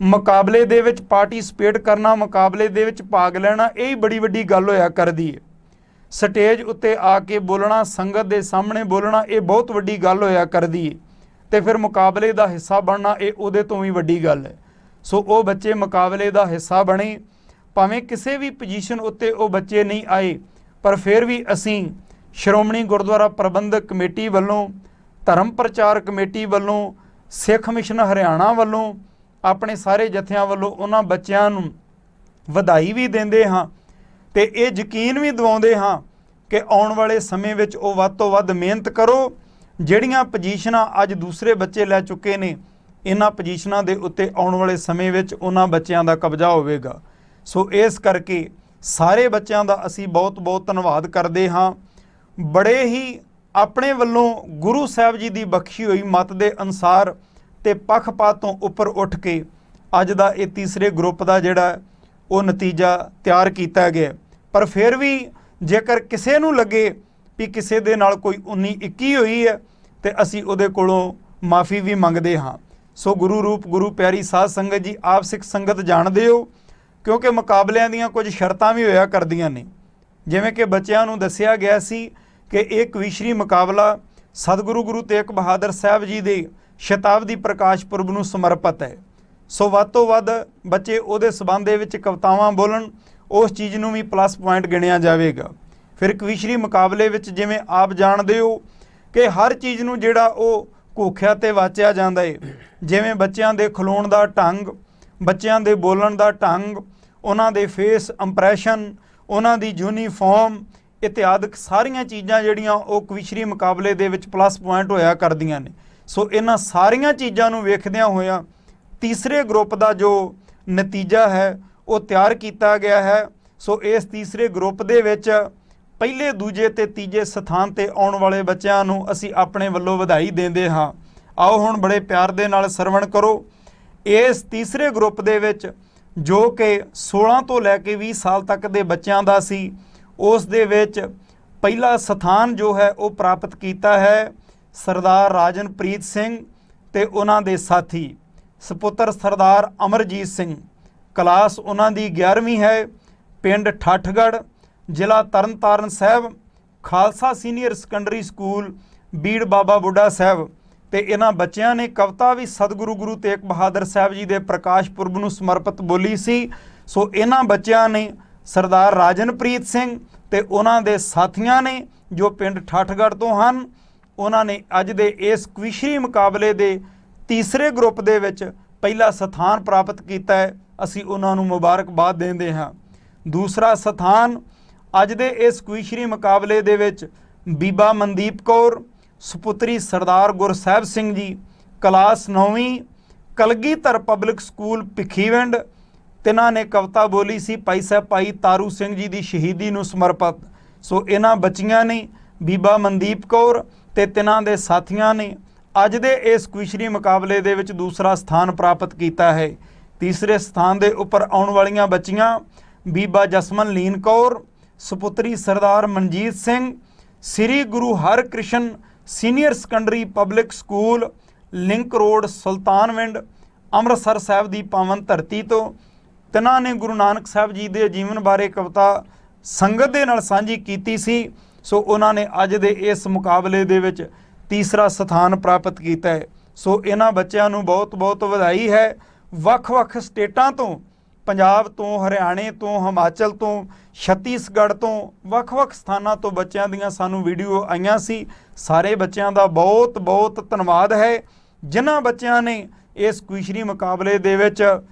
ਮੁਕਾਬਲੇ ਦੇ ਵਿੱਚ ਪਾਰਟੀਸਪੇਟ ਕਰਨਾ, ਮੁਕਾਬਲੇ ਦੇ ਵਿੱਚ ਭਾਗ ਲੈਣਾ, ਇਹ ਹੀ ਬੜੀ ਵੱਡੀ ਗੱਲ ਹੋਇਆ ਕਰਦੀ ਹੈ। ਸਟੇਜ ਉੱਤੇ ਆ ਕੇ ਬੋਲਣਾ, ਸੰਗਤ ਦੇ ਸਾਹਮਣੇ ਬੋਲਣਾ, ਇਹ ਬਹੁਤ ਵੱਡੀ ਗੱਲ ਹੋਇਆ ਕਰਦੀ ਹੈ। ਤੇ ਫਿਰ ਮੁਕਾਬਲੇ ਦਾ ਹਿੱਸਾ ਬਣਨਾ, ਇਹ ਉਹਦੇ ਤੋਂ ਵੀ ਵੱਡੀ ਗੱਲ ਹੈ। ਸੋ ਉਹ ਬੱਚੇ ਮੁਕਾਬਲੇ ਦਾ ਹਿੱਸਾ ਬਣੇ, ਭਾਵੇਂ ਕਿਸੇ ਵੀ ਪੋਜੀਸ਼ਨ ਉੱਤੇ ਉਹ ਬੱਚੇ ਨਹੀਂ ਆਏ, ਪਰ ਫਿਰ ਵੀ ਅਸੀਂ ਸ਼੍ਰੋਮਣੀ ਗੁਰਦੁਆਰਾ ਪ੍ਰਬੰਧਕ ਕਮੇਟੀ ਵੱਲੋਂ, ਧਰਮ ਪ੍ਰਚਾਰ ਕਮੇਟੀ ਵੱਲੋਂ, ਸਿੱਖ ਮਿਸ਼ਨ ਹਰਿਆਣਾ ਵੱਲੋਂ, ਆਪਣੇ ਸਾਰੇ ਜਥਿਆਂ ਵੱਲੋਂ ਉਹਨਾਂ ਬੱਚਿਆਂ ਨੂੰ ਵਧਾਈ ਵੀ ਦਿੰਦੇ ਹਾਂ ਤੇ ਇਹ ਯਕੀਨ ਵੀ ਦਿਵਾਉਂਦੇ ਹਾਂ ਕਿ ਆਉਣ ਵਾਲੇ ਸਮੇਂ ਵਿੱਚ ਉਹ ਵੱਧ ਤੋਂ ਵੱਧ ਮਿਹਨਤ ਕਰੋ। ਜਿਹੜੀਆਂ ਪੋਜੀਸ਼ਨਾਂ ਅੱਜ ਦੂਸਰੇ ਬੱਚੇ ਲੈ ਚੁੱਕੇ ਨੇ, ਇਹਨਾਂ ਪੋਜੀਸ਼ਨਾਂ ਦੇ ਉੱਤੇ ਆਉਣ ਵਾਲੇ ਸਮੇਂ ਵਿੱਚ ਉਹਨਾਂ ਬੱਚਿਆਂ ਦਾ ਕਬਜ਼ਾ ਹੋਵੇਗਾ। ਸੋ ਇਸ ਕਰਕੇ ਸਾਰੇ ਬੱਚਿਆਂ ਦਾ ਅਸੀਂ ਬਹੁਤ ਧੰਨਵਾਦ ਕਰਦੇ ਹਾਂ। ਬੜੇ ਹੀ ਆਪਣੇ ਵੱਲੋਂ ਗੁਰੂ ਸਾਹਿਬ ਜੀ ਦੀ ਬਖਸ਼ੀ ਹੋਈ ਮੱਤ ਦੇ ਅਨੁਸਾਰ ਤੇ ਪੱਖਪਾਤ ਤੋਂ ਉੱਪਰ ਉੱਠ ਕੇ ਅੱਜ ਦਾ ਇਹ ਤੀਸਰੇ ਗਰੁੱਪ ਦਾ ਜਿਹੜਾ ਉਹ ਨਤੀਜਾ ਤਿਆਰ ਕੀਤਾ ਗਿਆ। ਪਰ ਫਿਰ ਵੀ ਜੇਕਰ ਕਿਸੇ ਨੂੰ ਲੱਗੇ ਵੀ ਕਿਸੇ ਦੇ ਨਾਲ ਕੋਈ 19-21 ਹੋਈ ਹੈ ਤੇ ਅਸੀਂ ਉਹਦੇ ਕੋਲੋਂ ਮਾਫੀ ਵੀ ਮੰਗਦੇ ਹਾਂ। ਸੋ ਗੁਰੂ ਰੂਪ ਗੁਰੂ ਪਿਆਰੀ ਸਾਧ ਸੰਗਤ ਜੀ, ਆਪ ਸਿੱਖ ਸੰਗਤ ਜਾਣਦੇ ਹੋ, ਕਿਉਂਕਿ ਮੁਕਾਬਲਿਆਂ ਦੀਆਂ ਕੁਝ ਸ਼ਰਤਾਂ ਵੀ ਹੋਇਆ ਕਰਦੀਆਂ ਨੇ। ਜਿਵੇਂ ਕਿ ਬੱਚਿਆਂ ਨੂੰ ਦੱਸਿਆ ਗਿਆ ਸੀ ਕਿ ਇਹ ਕਵੀਸ਼ਰੀ ਮੁਕਾਬਲਾ ਸਤਿਗੁਰੂ ਗੁਰੂ ਤੇਗ ਬਹਾਦਰ ਸਾਹਿਬ ਜੀ ਦੇ ਸ਼ਤਾਬਦੀ ਪ੍ਰਕਾਸ਼ ਪੁਰਬ ਨੂੰ ਸਮਰਪਿਤ ਹੈ। ਸੋ ਵੱਧ ਤੋਂ ਵੱਧ ਬੱਚੇ ਉਹਦੇ ਸਬੰਧ ਦੇ ਵਿੱਚ ਕਵਿਤਾਵਾਂ ਬੋਲਣ, ਉਸ ਚੀਜ਼ ਨੂੰ ਵੀ ਪਲੱਸ ਪੁਆਇੰਟ ਗਿਣਿਆ ਜਾਵੇਗਾ। ਫਿਰ ਕਵੀਸ਼ਰੀ ਮੁਕਾਬਲੇ ਵਿੱਚ ਜਿਵੇਂ ਆਪ ਜਾਣਦੇ ਹੋ ਕਿ ਹਰ ਚੀਜ਼ ਨੂੰ ਜਿਹੜਾ ਉਹ ਘੋਖਿਆ ਤੇ ਵਾਚਿਆ ਜਾਂਦਾ ਹੈ। ਜਿਵੇਂ ਬੱਚਿਆਂ ਦੇ ਖਲੋਣ ਦਾ ਢੰਗ, ਬੱਚਿਆਂ ਦੇ ਬੋਲਣ ਦਾ ਢੰਗ, ਉਹਨਾਂ ਦੇ ਫੇਸ ਇੰਪ੍ਰੈਸ਼ਨ, ਉਹਨਾਂ ਦੀ ਯੂਨੀਫਾਰਮ ਇਤਿਆਦਿਕ ਸਾਰੀਆਂ ਚੀਜ਼ਾਂ ਜਿਹੜੀਆਂ ਉਹ ਕਵੀਸ਼ਰੀ ਮੁਕਾਬਲੇ ਦੇ ਵਿੱਚ ਪਲੱਸ ਪੁਆਇੰਟ ਹੋਇਆ ਕਰਦੀਆਂ ਨੇ। ਸੋ ਇਹਨਾਂ ਸਾਰੀਆਂ ਚੀਜ਼ਾਂ ਨੂੰ ਵੇਖਦਿਆਂ ਹੋਇਆਂ ਤੀਸਰੇ ਗਰੁੱਪ ਦਾ ਜੋ ਨਤੀਜਾ ਹੈ ਉਹ ਤਿਆਰ ਕੀਤਾ ਗਿਆ ਹੈ। ਸੋ ਇਸ ਤੀਸਰੇ ਗਰੁੱਪ ਦੇ ਵਿੱਚ ਪਹਿਲੇ, ਦੂਜੇ ਤੇ ਤੀਜੇ ਸਥਾਨ ਤੇ ਆਉਣ ਵਾਲੇ ਬੱਚਿਆਂ ਨੂੰ ਅਸੀਂ ਆਪਣੇ ਵੱਲੋਂ ਵਧਾਈ ਦਿੰਦੇ ਹਾਂ। ਆਓ ਹੁਣ ਬੜੇ ਪਿਆਰ ਦੇ ਨਾਲ ਸਰਵਣ ਕਰੋ। ਇਸ ਤੀਸਰੇ ਗਰੁੱਪ ਦੇ ਵਿੱਚ ਜੋ ਕਿ 16 ਤੋਂ ਲੈ ਕੇ 20 ਸਾਲ ਤੱਕ ਦੇ ਬੱਚਿਆਂ ਦਾ ਸੀ, ਉਸ ਦੇ ਵਿੱਚ ਪਹਿਲਾ ਸਥਾਨ ਜੋ ਹੈ ਉਹ ਪ੍ਰਾਪਤ ਕੀਤਾ ਹੈ ਸਰਦਾਰ ਰਾਜਨਪ੍ਰੀਤ ਸਿੰਘ ਤੇ ਉਹਨਾਂ ਦੇ ਸਾਥੀ ਸਪੁੱਤਰ ਸਰਦਾਰ ਅਮਰਜੀਤ ਸਿੰਘ। ਕਲਾਸ ਉਹਨਾਂ ਦੀ 11ਵੀਂ ਹੈ। ਪਿੰਡ ਠੱਠਗੜ੍ਹ, ਜ਼ਿਲ੍ਹਾ Tarn Taran Sahib, Khalsa senior secondary school, Bir Baba ਬੁੱਢਾ ਸਾਹਿਬ। ਤੇ ਇਹਨਾਂ ਬੱਚਿਆਂ ਨੇ ਕਵਿਤਾ ਵੀ ਸਤਿਗੁਰੂ ਗੁਰੂ ਤੇਗ ਬਹਾਦਰ ਸਾਹਿਬ ਜੀ ਦੇ ਪ੍ਰਕਾਸ਼ ਪੁਰਬ ਨੂੰ ਸਮਰਪਿਤ ਬੋਲੀ ਸੀ। ਸੋ ਇਹਨਾਂ ਬੱਚਿਆਂ ਨੇ ਸਰਦਾਰ ਰਾਜਨਪ੍ਰੀਤ ਸਿੰਘ ਤੇ ਉਹਨਾਂ ਦੇ ਸਾਥੀਆਂ ਨੇ ਜੋ ਪਿੰਡ ਠੱਠਗੜ੍ਹ ਤੋਂ ਹਨ, ਉਹਨਾਂ ਨੇ ਅੱਜ ਦੇ ਇਸ ਕਵੀਸ਼ਰੀ ਮੁਕਾਬਲੇ ਦੇ ਤੀਸਰੇ ਗਰੁੱਪ ਦੇ ਵਿੱਚ ਪਹਿਲਾ ਸਥਾਨ ਪ੍ਰਾਪਤ ਕੀਤਾ ਹੈ। ਅਸੀਂ ਉਹਨਾਂ ਨੂੰ ਮੁਬਾਰਕਬਾਦ ਦਿੰਦੇ ਹਾਂ। ਦੂਸਰਾ ਸਥਾਨ ਅੱਜ ਦੇ ਇਸ ਕਵੀਸ਼ਰੀ ਮੁਕਾਬਲੇ ਦੇ ਵਿੱਚ ਬੀਬਾ ਮਨਦੀਪ ਕੌਰ, ਸੁਪੁੱਤਰੀ ਸਰਦਾਰ ਗੁਰਸਹਿਬ ਸਿੰਘ ਜੀ, ਕਲਾਸ 9ਵੀਂ, ਕਲਗੀਧਰ ਪਬਲਿਕ ਸਕੂਲ ਭਿੱਖੀਵਿੰਡ। ਤਿੰਨਾਂ ਨੇ ਕਵਿਤਾ ਬੋਲੀ ਸੀ ਭਾਈ ਸਾਹਿਬ ਭਾਈ ਤਾਰੂ ਸਿੰਘ ਜੀ ਦੀ ਸ਼ਹੀਦੀ ਨੂੰ ਸਮਰਪਿਤ। ਸੋ ਇਹਨਾਂ ਬੱਚੀਆਂ ਨੇ ਬੀਬਾ ਮਨਦੀਪ ਕੌਰ ਤੇ ਤਿੰਨਾਂ ਦੇ ਸਾਥੀਆਂ ਨੇ ਅੱਜ ਦੇ ਇਸ ਕੁਇਸ਼ਰੀ ਮੁਕਾਬਲੇ ਦੇ ਵਿੱਚ ਦੂਸਰਾ ਸਥਾਨ ਪ੍ਰਾਪਤ ਕੀਤਾ ਹੈ। ਤੀਸਰੇ ਸਥਾਨ ਦੇ ਉੱਪਰ ਆਉਣ ਵਾਲੀਆਂ ਬੱਚੀਆਂ ਬੀਬਾ ਜਸਮਨ ਲੀਨ ਕੌਰ, ਸੁਪੁੱਤਰੀ Sardar Manjeet Singh, Sri Guru Harkrishan senior secondary public school, link road, Sultanwind, Amritsar Sahib ਦੀ ਪਾਵਨ ਧਰਤੀ ਤੋਂ। ਤਿੰਨਾਂ ਨੇ ਗੁਰੂ ਨਾਨਕ ਸਾਹਿਬ ਜੀ ਦੇ ਜੀਵਨ ਬਾਰੇ ਕਵਿਤਾ ਸੰਗਤ ਦੇ ਨਾਲ ਸਾਂਝੀ ਕੀਤੀ ਸੀ। ਸੋ ਉਹਨਾਂ ਨੇ ਅੱਜ ਦੇ ਇਸ ਮੁਕਾਬਲੇ ਦੇ ਵਿੱਚ ਤੀਸਰਾ ਸਥਾਨ ਪ੍ਰਾਪਤ ਕੀਤਾ ਹੈ। ਸੋ ਇਹਨਾਂ ਬੱਚਿਆਂ ਨੂੰ ਬਹੁਤ ਬਹੁਤ ਵਧਾਈ ਹੈ। ਵੱਖ-ਵੱਖ ਸਟੇਟਾਂ ਤੋਂ, ਪੰਜਾਬ ਤੋਂ, ਹਰਿਆਣੇ ਤੋਂ, ਹਿਮਾਚਲ ਤੋਂ, ਛੱਤੀਸਗੜ੍ਹ ਤੋਂ, ਵੱਖ-ਵੱਖ ਸਥਾਨਾਂ ਤੋਂ ਬੱਚਿਆਂ ਦੀਆਂ ਸਾਨੂੰ ਵੀਡੀਓ ਆਈਆਂ ਸੀ। ਸਾਰੇ ਬੱਚਿਆਂ ਦਾ ਬਹੁਤ ਬਹੁਤ ਧੰਨਵਾਦ ਹੈ ਜਿਨ੍ਹਾਂ ਬੱਚਿਆਂ ਨੇ ਇਸ ਕੁਇਸ਼ਰੀ ਮੁਕਾਬਲੇ ਦੇ ਵਿੱਚ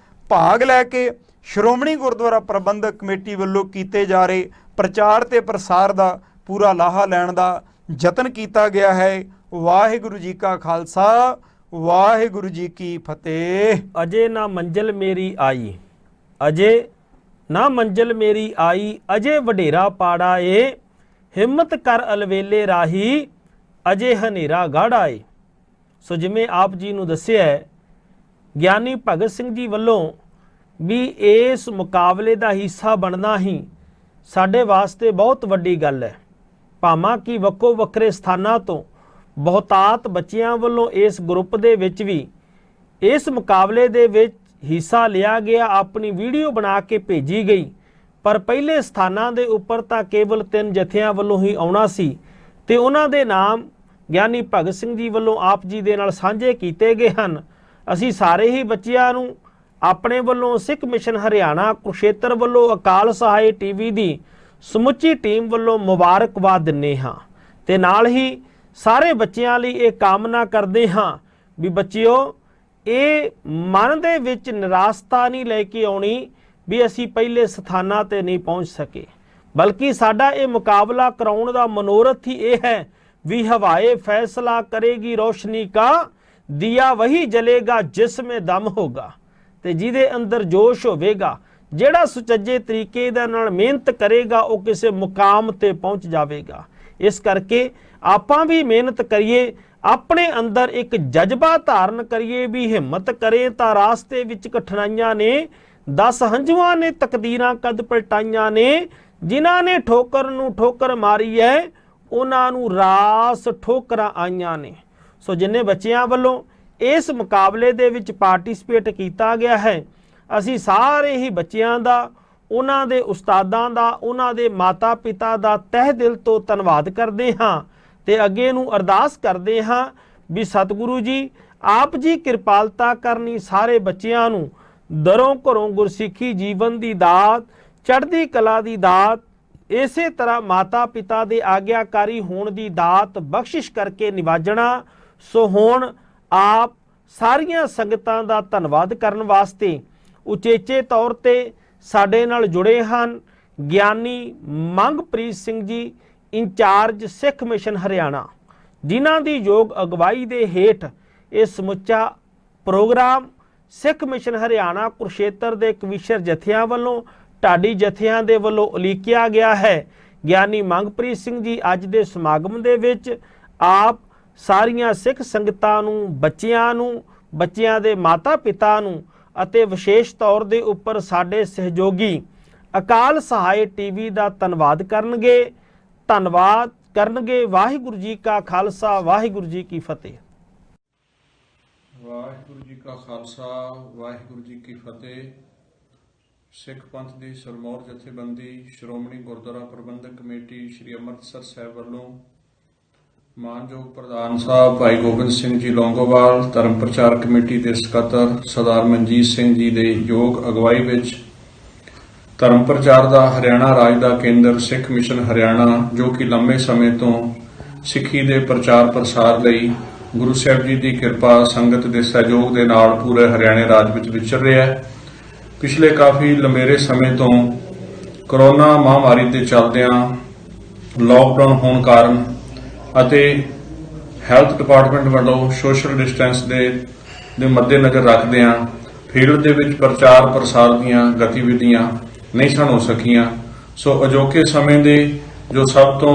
ਭਾਗ ਲੈ ਕੇ ਸ਼੍ਰੋਮਣੀ ਗੁਰਦੁਆਰਾ ਪ੍ਰਬੰਧਕ ਕਮੇਟੀ ਵੱਲੋਂ ਕੀਤੇ ਜਾ ਰਹੇ ਪ੍ਰਚਾਰ ਤੇ ਪ੍ਰਸਾਰ ਦਾ ਪੂਰਾ ਲਾਹਾ ਲੈਣ ਦਾ ਯਤਨ ਕੀਤਾ ਗਿਆ ਹੈ। ਵਾਹਿਗੁਰੂ ਜੀ ਕਾ ਖਾਲਸਾ, ਵਾਹਿਗੁਰੂ ਜੀ ਕੀ ਫਤਿਹ। ਅਜੇ ਨਾ ਮੰਜ਼ਿਲ ਮੇਰੀ ਆਈ, ਅਜੇ ਨਾ ਮੰਜ਼ਿਲ ਮੇਰੀ ਆਈ, ਅਜੇ ਵਡੇਰਾ ਪਾੜਾ ਏ, ਹਿੰਮਤ ਕਰ ਅਲਵੇਲੇ ਰਾਹੀ, ਅਜੇ ਹਨੇਰਾ ਗਾੜਾ ਏ। ਸੋ ਜਿਵੇਂ ਆਪ ਜੀ ਨੂੰ ਦੱਸਿਆ ਹੈ, ਗਿਆਨੀ ਭਗਤ ਸਿੰਘ ਜੀ ਵੱਲੋਂ ਵੀ ਇਸ ਮੁਕਾਬਲੇ ਦਾ ਹਿੱਸਾ ਬਣਨਾ ਹੀ ਸਾਡੇ ਵਾਸਤੇ ਬਹੁਤ ਵੱਡੀ ਗੱਲ ਹੈ। ਭਾਵੇਂ ਕਿ ਵੱਖੋ ਵੱਖਰੇ ਸਥਾਨਾਂ ਤੋਂ ਬਹੁਤਾਤ ਬੱਚਿਆਂ ਵੱਲੋਂ ਇਸ ਗਰੁੱਪ ਦੇ ਵਿੱਚ ਵੀ ਇਸ ਮੁਕਾਬਲੇ ਦੇ ਵਿੱਚ ਹਿੱਸਾ ਲਿਆ ਗਿਆ, ਆਪਣੀ ਵੀਡੀਓ ਬਣਾ ਕੇ ਭੇਜੀ ਗਈ, ਪਰ ਪਹਿਲੇ ਸਥਾਨਾਂ ਦੇ ਉੱਪਰ ਤਾਂ ਕੇਵਲ 3 ਜਥਿਆਂ ਵੱਲੋਂ ਹੀ ਆਉਣਾ ਸੀ ਤੇ ਉਹਨਾਂ ਦੇ ਨਾਮ ਗਿਆਨੀ ਭਗਤ ਸਿੰਘ ਜੀ ਵੱਲੋਂ ਆਪ ਜੀ ਦੇ ਨਾਲ ਸਾਂਝੇ ਕੀਤੇ ਗਏ ਹਨ। ਅਸੀਂ ਸਾਰੇ ਹੀ ਬੱਚਿਆਂ ਨੂੰ ਆਪਣੇ ਵੱਲੋਂ ਸਿੱਖ ਮਿਸ਼ਨ ਹਰਿਆਣਾ ਕੁਰੂਕਸ਼ੇਤਰ ਵੱਲੋਂ ਅਕਾਲ ਸਹਾਇ ਟੀਵੀ ਦੀ ਸਮੁੱਚੀ ਟੀਮ ਵੱਲੋਂ ਮੁਬਾਰਕਬਾਦ ਦਿੰਦੇ ਹਾਂ ਤੇ ਨਾਲ ਹੀ ਸਾਰੇ ਬੱਚਿਆਂ ਲਈ ਇਹ ਕਾਮਨਾ ਕਰਦੇ ਹਾਂ ਵੀ ਬੱਚਿਓ, ਇਹ ਮਨ ਦੇ ਵਿੱਚ ਨਿਰਾਸ਼ਤਾ ਨਹੀਂ ਲੈ ਕੇ ਆਉਣੀ ਵੀ ਅਸੀਂ ਪਹਿਲੇ ਸਥਾਨਾਂ ਤੇ ਨਹੀਂ ਪਹੁੰਚ ਸਕੇ, ਬਲਕਿ ਸਾਡਾ ਇਹ ਮੁਕਾਬਲਾ ਕਰਾਉਣ ਦਾ ਮਨੋਰਥ ਹੀ ਇਹ ਹੈ ਵੀ ਹਵਾਏ ਫੈਸਲਾ ਕਰੇਗੀ ਰੋਸ਼ਨੀ ਕਾ, ਦਿया ਵਹੀ ਜਲੇਗਾ ਜਿਸਮੇ ਦਮ ਹੋਗਾ। ਤੇ ਜਿਹਦੇ ਅੰਦਰ ਜੋਸ਼ ਹੋਵੇਗਾ, ਜਿਹੜਾ ਸੁਚੱਜੇ ਤਰੀਕੇ ਦੇ ਨਾਲ ਮਿਹਨਤ ਕਰੇਗਾ, ਉਹ ਕਿਸੇ ਮੁਕਾਮ ਤੇ ਪਹੁੰਚ ਜਾਵੇਗਾ। ਇਸ ਕਰਕੇ ਆਪਾਂ ਵੀ ਮਿਹਨਤ ਕਰੀਏ, ਆਪਣੇ ਅੰਦਰ ਇੱਕ ਜਜ਼ਬਾ ਧਾਰਨ ਕਰੀਏ ਵੀ ਹਿੰਮਤ ਕਰੇ ਤਾਂ ਰਾਸਤੇ ਵਿੱਚ ਕਠਿਨਾਈਆਂ ਨੇ, 10 ਹੰਝੂਆਂ ਨੇ ਤਕਦੀਰਾਂ ਕਦ ਪਲਟਾਈਆਂ ਨੇ, ਜਿਨ੍ਹਾਂ ਨੇ ਠੋਕਰ ਨੂੰ ਠੋਕਰ ਮਾਰੀ ਹੈ ਉਹਨਾਂ ਨੂੰ ਰਾਸ ਠੋਕਰਾਂ ਆਈਆਂ ਨੇ। ਸੋ ਜਿੰਨੇ ਬੱਚਿਆਂ ਵੱਲੋਂ ਇਸ ਮੁਕਾਬਲੇ ਦੇ ਵਿੱਚ ਪਾਰਟਿਸਿਪੇਟ ਕੀਤਾ ਗਿਆ ਹੈ, ਅਸੀਂ ਸਾਰੇ ਹੀ ਬੱਚਿਆਂ ਦਾ, ਉਹਨਾਂ ਦੇ ਉਸਤਾਦਾਂ ਦਾ, ਉਹਨਾਂ ਦੇ ਮਾਤਾ ਪਿਤਾ ਦਾ ਤਹਿ ਦਿਲ ਤੋਂ ਧੰਨਵਾਦ ਕਰਦੇ ਹਾਂ ਤੇ ਅੱਗੇ ਨੂੰ ਅਰਦਾਸ ਕਰਦੇ ਹਾਂ ਵੀ ਸਤਿਗੁਰੂ ਜੀ ਆਪ ਜੀ ਕਿਰਪਾਲਤਾ ਕਰਨੀ, ਸਾਰੇ ਬੱਚਿਆਂ ਨੂੰ ਦਰੋਂ ਘਰੋਂ ਗੁਰਸਿੱਖੀ ਜੀਵਨ ਦੀ ਦਾਤ, ਚੜ੍ਹਦੀ ਕਲਾ ਦੀ ਦਾਤ, ਇਸੇ ਤਰ੍ਹਾਂ ਮਾਤਾ ਪਿਤਾ ਦੇ ਆਗਿਆਕਾਰੀ ਹੋਣ ਦੀ ਦਾਤ ਬਖਸ਼ਿਸ਼ ਕਰਕੇ ਨਿਵਾਜਣਾ। ਸੋ ਹੁਣ ਆਪ ਸਾਰੀਆਂ ਸੰਗਤਾਂ ਦਾ ਧੰਨਵਾਦ ਕਰਨ ਵਾਸਤੇ ਉਚੇਚੇ ਤੌਰ ਤੇ ਸਾਡੇ ਨਾਲ ਜੁੜੇ ਹਨ ਗਿਆਨੀ ਮੰਗਪ੍ਰੀਤ ਸਿੰਘ ਜੀ, ਇੰਚਾਰਜ ਸਿੱਖ ਮਿਸ਼ਨ ਹਰਿਆਣਾ, ਜਿਨ੍ਹਾਂ ਦੀ ਯੋਗ ਅਗਵਾਈ ਦੇ ਹੇਠ ਇਹ ਸਮੁੱਚਾ ਪ੍ਰੋਗਰਾਮ ਸਿੱਖ ਮਿਸ਼ਨ ਹਰਿਆਣਾ ਕੁਰੂਕਸ਼ੇਤਰ ਦੇ ਕਵੀਸ਼ਰ ਜਥਿਆਂ ਵੱਲੋਂ, ਢਾਡੀ ਜਥਿਆਂ ਦੇ ਵੱਲੋਂ ਉਲੀਕਿਆ ਗਿਆ ਹੈ। ਗਿਆਨੀ ਮੰਗਪ੍ਰੀਤ ਸਿੰਘ ਜੀ ਅੱਜ ਦੇ ਸਮਾਗਮ ਦੇ ਵਿੱਚ ਆਪ ਸਾਰੀਆਂ ਸਿੱਖ ਸੰਗਤਾਂ ਨੂੰ, ਬੱਚਿਆਂ ਨੂੰ, ਬੱਚਿਆਂ ਦੇ ਮਾਤਾ ਪਿਤਾ ਨੂੰ ਅਤੇ ਵਿਸ਼ੇਸ਼ ਤੌਰ ਦੇ ਉੱਪਰ ਸਾਡੇ ਸਹਿਯੋਗੀ ਅਕਾਲ ਸਹਾਇ ਟੀਵੀ ਦਾ ਧੰਨਵਾਦ ਕਰਨਗੇ। ਵਾਹਿਗੁਰੂ ਜੀ ਕਾ ਖਾਲਸਾ, ਵਾਹਿਗੁਰੂ ਜੀ ਕੀ ਫਤਿਹ। ਵਾਹਿਗੁਰੂ ਜੀ ਕਾ ਖਾਲਸਾ, ਵਾਹਿਗੁਰੂ ਜੀ ਕੀ ਫਤਿਹ। ਸਿੱਖ ਪੰਥ ਦੀ ਸਿਰਮੌਰ ਜਥੇਬੰਦੀ ਸ਼੍ਰੋਮਣੀ ਗੁਰਦੁਆਰਾ ਪ੍ਰਬੰਧਕ ਕਮੇਟੀ ਸ੍ਰੀ ਅੰਮ੍ਰਿਤਸਰ ਸਾਹਿਬ ਵੱਲੋਂ ਮਾਨਯੋਗ ਪ੍ਰਧਾਨ ਸਾਹਿਬ ਭਾਈ ਗੋਬਿੰਦ ਸਿੰਘ ਜੀ ਲੌਂਗੋਵਾਲ, ਧਰਮ ਪ੍ਰਚਾਰ ਕਮੇਟੀ ਦੇ ਸਕੱਤਰ ਸਰਦਾਰ ਮਨਜੀਤ ਸਿੰਘ ਜੀ ਦੇ ਯੋਗ ਅਗਵਾਈ ਵਿੱਚ ਧਰਮ ਪ੍ਰਚਾਰ ਦਾ ਹਰਿਆਣਾ ਰਾਜ ਦਾ ਕੇਂਦਰ ਸਿੱਖ ਮਿਸ਼ਨ ਹਰਿਆਣਾ, ਜੋ ਕਿ ਲੰਮੇ ਸਮੇਂ ਤੋਂ ਸਿੱਖੀ ਦੇ ਪ੍ਰਚਾਰ ਪ੍ਰਸਾਰ ਲਈ ਗੁਰੂ ਸਾਹਿਬ ਜੀ ਦੀ ਕਿਰਪਾ, ਸੰਗਤ ਦੇ ਸਹਿਯੋਗ ਦੇ ਨਾਲ ਪੂਰੇ ਹਰਿਆਣੇ ਰਾਜ ਵਿੱਚ ਵਿਚਰ ਰਿਹਾ ਹੈ। ਪਿਛਲੇ ਕਾਫੀ ਲੰਮੇਰੇ ਸਮੇਂ ਤੋਂ ਕਰੋਨਾ ਮਹਾਮਾਰੀ ਦੇ ਚੱਲਦਿਆਂ ਲਾਕਡਾਊਨ ਹੋਣ ਕਾਰਨ ਅਤੇ ਹੈਲਥ ਡਿਪਾਰਟਮੈਂਟ ਵੱਲੋਂ ਸੋਸ਼ਲ ਡਿਸਟੈਂਸ ਦੇ ਦੇ ਮੱਦੇਨਜ਼ਰ ਰੱਖਦਿਆਂ ਫੀਲਡ ਦੇ ਵਿੱਚ ਪ੍ਰਚਾਰ ਪ੍ਰਸਾਰ ਦੀਆਂ ਗਤੀਵਿਧੀਆਂ ਨਹੀਂ ਸਨ ਹੋ ਸਕੀਆਂ। ਸੋ ਅਜੋਕੇ ਸਮੇਂ ਦੇ ਜੋ ਸਭ ਤੋਂ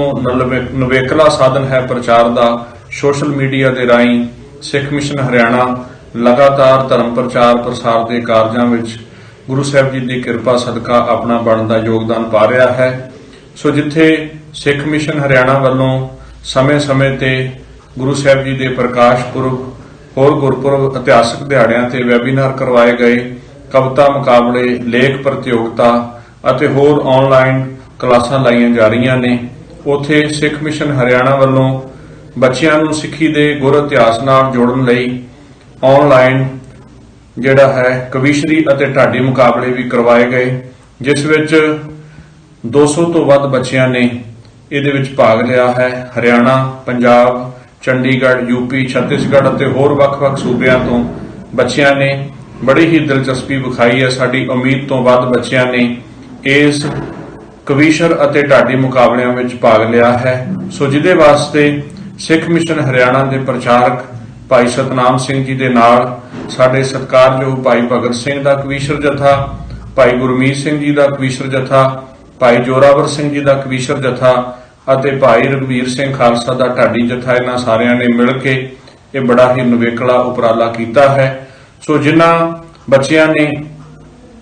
ਨਵੇਕਲਾ ਸਾਧਨ ਹੈ ਪ੍ਰਚਾਰ ਦਾ, ਸੋਸ਼ਲ ਮੀਡੀਆ ਦੇ ਰਾਹੀਂ ਸਿੱਖ ਮਿਸ਼ਨ ਹਰਿਆਣਾ ਲਗਾਤਾਰ ਧਰਮ ਪ੍ਰਚਾਰ ਪ੍ਰਸਾਰ ਦੇ ਕਾਰਜਾਂ ਵਿੱਚ ਗੁਰੂ ਸਾਹਿਬ ਜੀ ਦੀ ਕਿਰਪਾ ਸਦਕਾ ਆਪਣਾ ਬਣਦਾ ਯੋਗਦਾਨ ਪਾ ਰਿਹਾ ਹੈ। ਸੋ ਜਿੱਥੇ ਸਿੱਖ ਮਿਸ਼ਨ ਹਰਿਆਣਾ ਵੱਲੋਂ ਸਮੇਂ-ਸਮੇਂ ਤੇ ਗੁਰੂ ਸਾਹਿਬ ਜੀ ਦੇ ਪ੍ਰਕਾਸ਼ ਪੁਰਬ, ਹੋਰ ਗੁਰਪੁਰਬ, ਇਤਿਹਾਸਕ ਦਿਹਾੜਿਆਂ ਤੇ ਵੈਬੀਨਾਰ ਕਰਵਾਏ ਗਏ, ਕਵਿਤਾ ਮੁਕਾਬਲੇ, ਲੇਖ ਪ੍ਰਤੀਯੋਗਤਾ ਅਤੇ ਹੋਰ ਆਨਲਾਈਨ ਕਲਾਸਾਂ ਲਾਈਆਂ ਜਾ ਰਹੀਆਂ ਨੇ। ਉੱਥੇ ਸਿੱਖ ਮਿਸ਼ਨ ਹਰਿਆਣਾ ਵੱਲੋਂ ਬੱਚਿਆਂ ਨੂੰ ਸਿੱਖੀ ਦੇ ਗੁਰ ਇਤਿਹਾਸ ਨਾਲ ਜੋੜਨ ਲਈ ਆਨਲਾਈਨ ਜਿਹੜਾ ਹੈ ਕਵੀਸ਼ਰੀ ਅਤੇ ਢਾਡੀ ਮੁਕਾਬਲੇ ਵੀ ਕਰਵਾਏ ਗਏ, ਜਿਸ ਵਿੱਚ 200 ਤੋਂ ਵੱਧ ਬੱਚਿਆਂ ਨੇ ਇਹਦੇ ਵਿੱਚ ਭਾਗ ਲਿਆ ਹੈ। ਹਰਿਆਣਾ, ਪੰਜਾਬ, ਚੰਡੀਗੜ੍ਹ, ਯੂਪੀ, ਛੱਤੀਸਗੜ੍ਹ ਅਤੇ ਹੋਰ ਵੱਖ-ਵੱਖ ਸੂਬਿਆਂ ਤੋਂ ਬੱਚਿਆਂ ਨੇ ਬੜੀ ਹੀ ਦਿਲਚਸਪੀ ਵਿਖਾਈ ਹੈ। ਸਾਡੀ ਉਮੀਦ ਤੋਂ ਵੱਧ ਬੱਚਿਆਂ ਨੇ ਇਸ ਕਵੀਸ਼ਰ ਅਤੇ ਢਾਡੀ ਮੁਕਾਬਲਿਆਂ ਵਿੱਚ ਭਾਗ ਲਿਆ ਹੈ। ਸੋ ਜਿਹਦੇ ਵਾਸਤੇ ਸਿੱਖ ਮਿਸ਼ਨ ਹਰਿਆਣਾ ਦੇ ਪ੍ਰਚਾਰਕ ਭਾਈ ਸਤਨਾਮ ਸਿੰਘ ਜੀ ਦੇ ਨਾਲ ਸਾਡੇ ਸਤਿਕਾਰਯੋਗ ਭਾਈ ਭਗਤ ਸਿੰਘ ਦਾ ਕਵੀਸ਼ਰ ਜਥਾ, ਭਾਈ ਗੁਰਮੀਤ ਸਿੰਘ ਜੀ ਦਾ ਕਵੀਸ਼ਰ ਜਥਾ, ਭਾਈ ਜੋਰਾਵਰ ਸਿੰਘ ਜੀ ਦਾ ਕਵੀਸ਼ਰ ਜਥਾ ਅਤੇ ਭਾਈ ਰਘਵੀਰ ਸਿੰਘ ਖਾਲਸਾ ਦਾ ਢਾਡੀ ਜਥਾ, ਇਹਨਾਂ ਸਾਰਿਆਂ ਨੇ ਮਿਲ ਕੇ ਇਹ ਬੜਾ ਹੀ ਨਵੇਕਲਾ ਉਪਰਾਲਾ ਕੀਤਾ ਹੈ। ਸੋ ਜਿਨ੍ਹਾਂ ਬੱਚਿਆਂ ਨੇ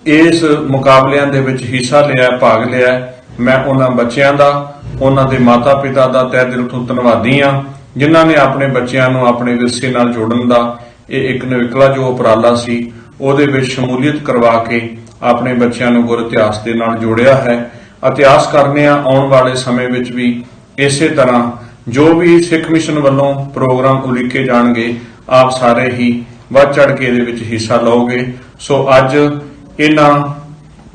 ਇਸ ਮੁਕਾਬਲਿਆਂ ਦੇ ਵਿੱਚ ਹਿੱਸਾ ਲਿਆ, ਭਾਗ ਲਿਆ, ਮੈਂ ਉਹਨਾਂ ਬੱਚਿਆਂ ਦਾ, ਉਹਨਾਂ ਦੇ ਮਾਤਾ-ਪਿਤਾ ਦਾ ਤਹਿ ਦਿਲ ਤੋਂ ਧੰਨਵਾਦੀ ਹਾਂ, ਜਿਨ੍ਹਾਂ ਨੇ ਆਪਣੇ ਬੱਚਿਆਂ ਨੂੰ ਆਪਣੇ ਵਿਰਸੇ ਨਾਲ ਜੋੜਨ ਦਾ ਇਹ ਇੱਕ ਨਵੇਕਲਾ ਜੋ ਉਪਰਾਲਾ ਸੀ ਉਹਦੇ ਵਿੱਚ ਸ਼ਮੂਲੀਅਤ ਕਰਵਾ ਕੇ ਆਪਣੇ ਬੱਚਿਆਂ ਨੂੰ ਗੁਰ ਇਤਿਹਾਸ ਦੇ ਨਾਲ ਜੋੜਿਆ ਹੈ। ਇਤਿਹਾਸ ਕਰਨੇ ਆ ਆਉਣ ਵਾਲੇ ਸਮੇਂ ਵਿੱਚ ਵੀ ਇਸੇ ਤਰ੍ਹਾਂ ਜੋ ਵੀ ਸਿੱਖ ਮਿਸ਼ਨ ਵੱਲੋਂ ਪ੍ਰੋਗਰਾਮ ਉਲੀਕੇ ਜਾਣਗੇ, ਆਪ ਸਾਰੇ ਹੀ ਵੱਧ ਚੜ ਕੇ ਇਹਦੇ ਵਿੱਚ ਹਿੱਸਾ ਲਓਗੇ। ਸੋ ਅੱਜ ਇਹਨਾਂ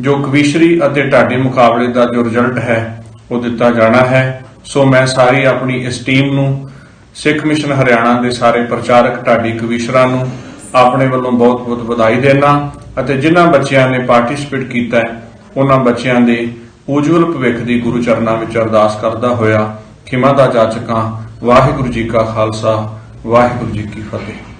ਜੋ ਕਵੀਸ਼ਰੀ ਅਤੇ ਢਾਡੀ ਮੁਕਾਬਲੇ ਦਾ ਜੋ ਰਿਜ਼ਲਟ ਹੈ ਉਹ ਦਿੱਤਾ ਜਾਣਾ ਹੈ। ਸੋ ਮੈਂ ਸਾਰੀ ਆਪਣੀ ਇਸ ਟੀਮ ਨੂੰ, ਸਿੱਖ ਮਿਸ਼ਨ ਹਰਿਆਣਾ ਦੇ ਸਾਰੇ ਪ੍ਰਚਾਰਕ ਢਾਡੀ ਕਵੀਸ਼ਰਾਂ ਨੂੰ ਆਪਣੇ ਵੱਲੋਂ ਬਹੁਤ-ਬਹੁਤ ਵਧਾਈ ਦੇਣਾ ਅਤੇ ਜਿਨ੍ਹਾਂ ਬੱਚਿਆਂ ਨੇ ਪਾਰਟਿਸਿਪੇਟ ਕੀਤਾ ਹੈ ਉਹਨਾਂ ਬੱਚਿਆਂ ਦੇ ਉਜਵਲ ਭਵਿੱਖ ਦੀ ਗੁਰੂ ਚਰਨਾਂ ਵਿੱਚ ਅਰਦਾਸ ਕਰਦਾ ਹੋਇਆ ਖਿਮਾ ਦਾ ਜਾਚਕਾਂ। ਵਾਹਿਗੁਰੂ ਜੀ ਕਾ ਖਾਲਸਾ, ਵਾਹਿਗੁਰੂ ਜੀ ਕੀ ਫਤਿਹ।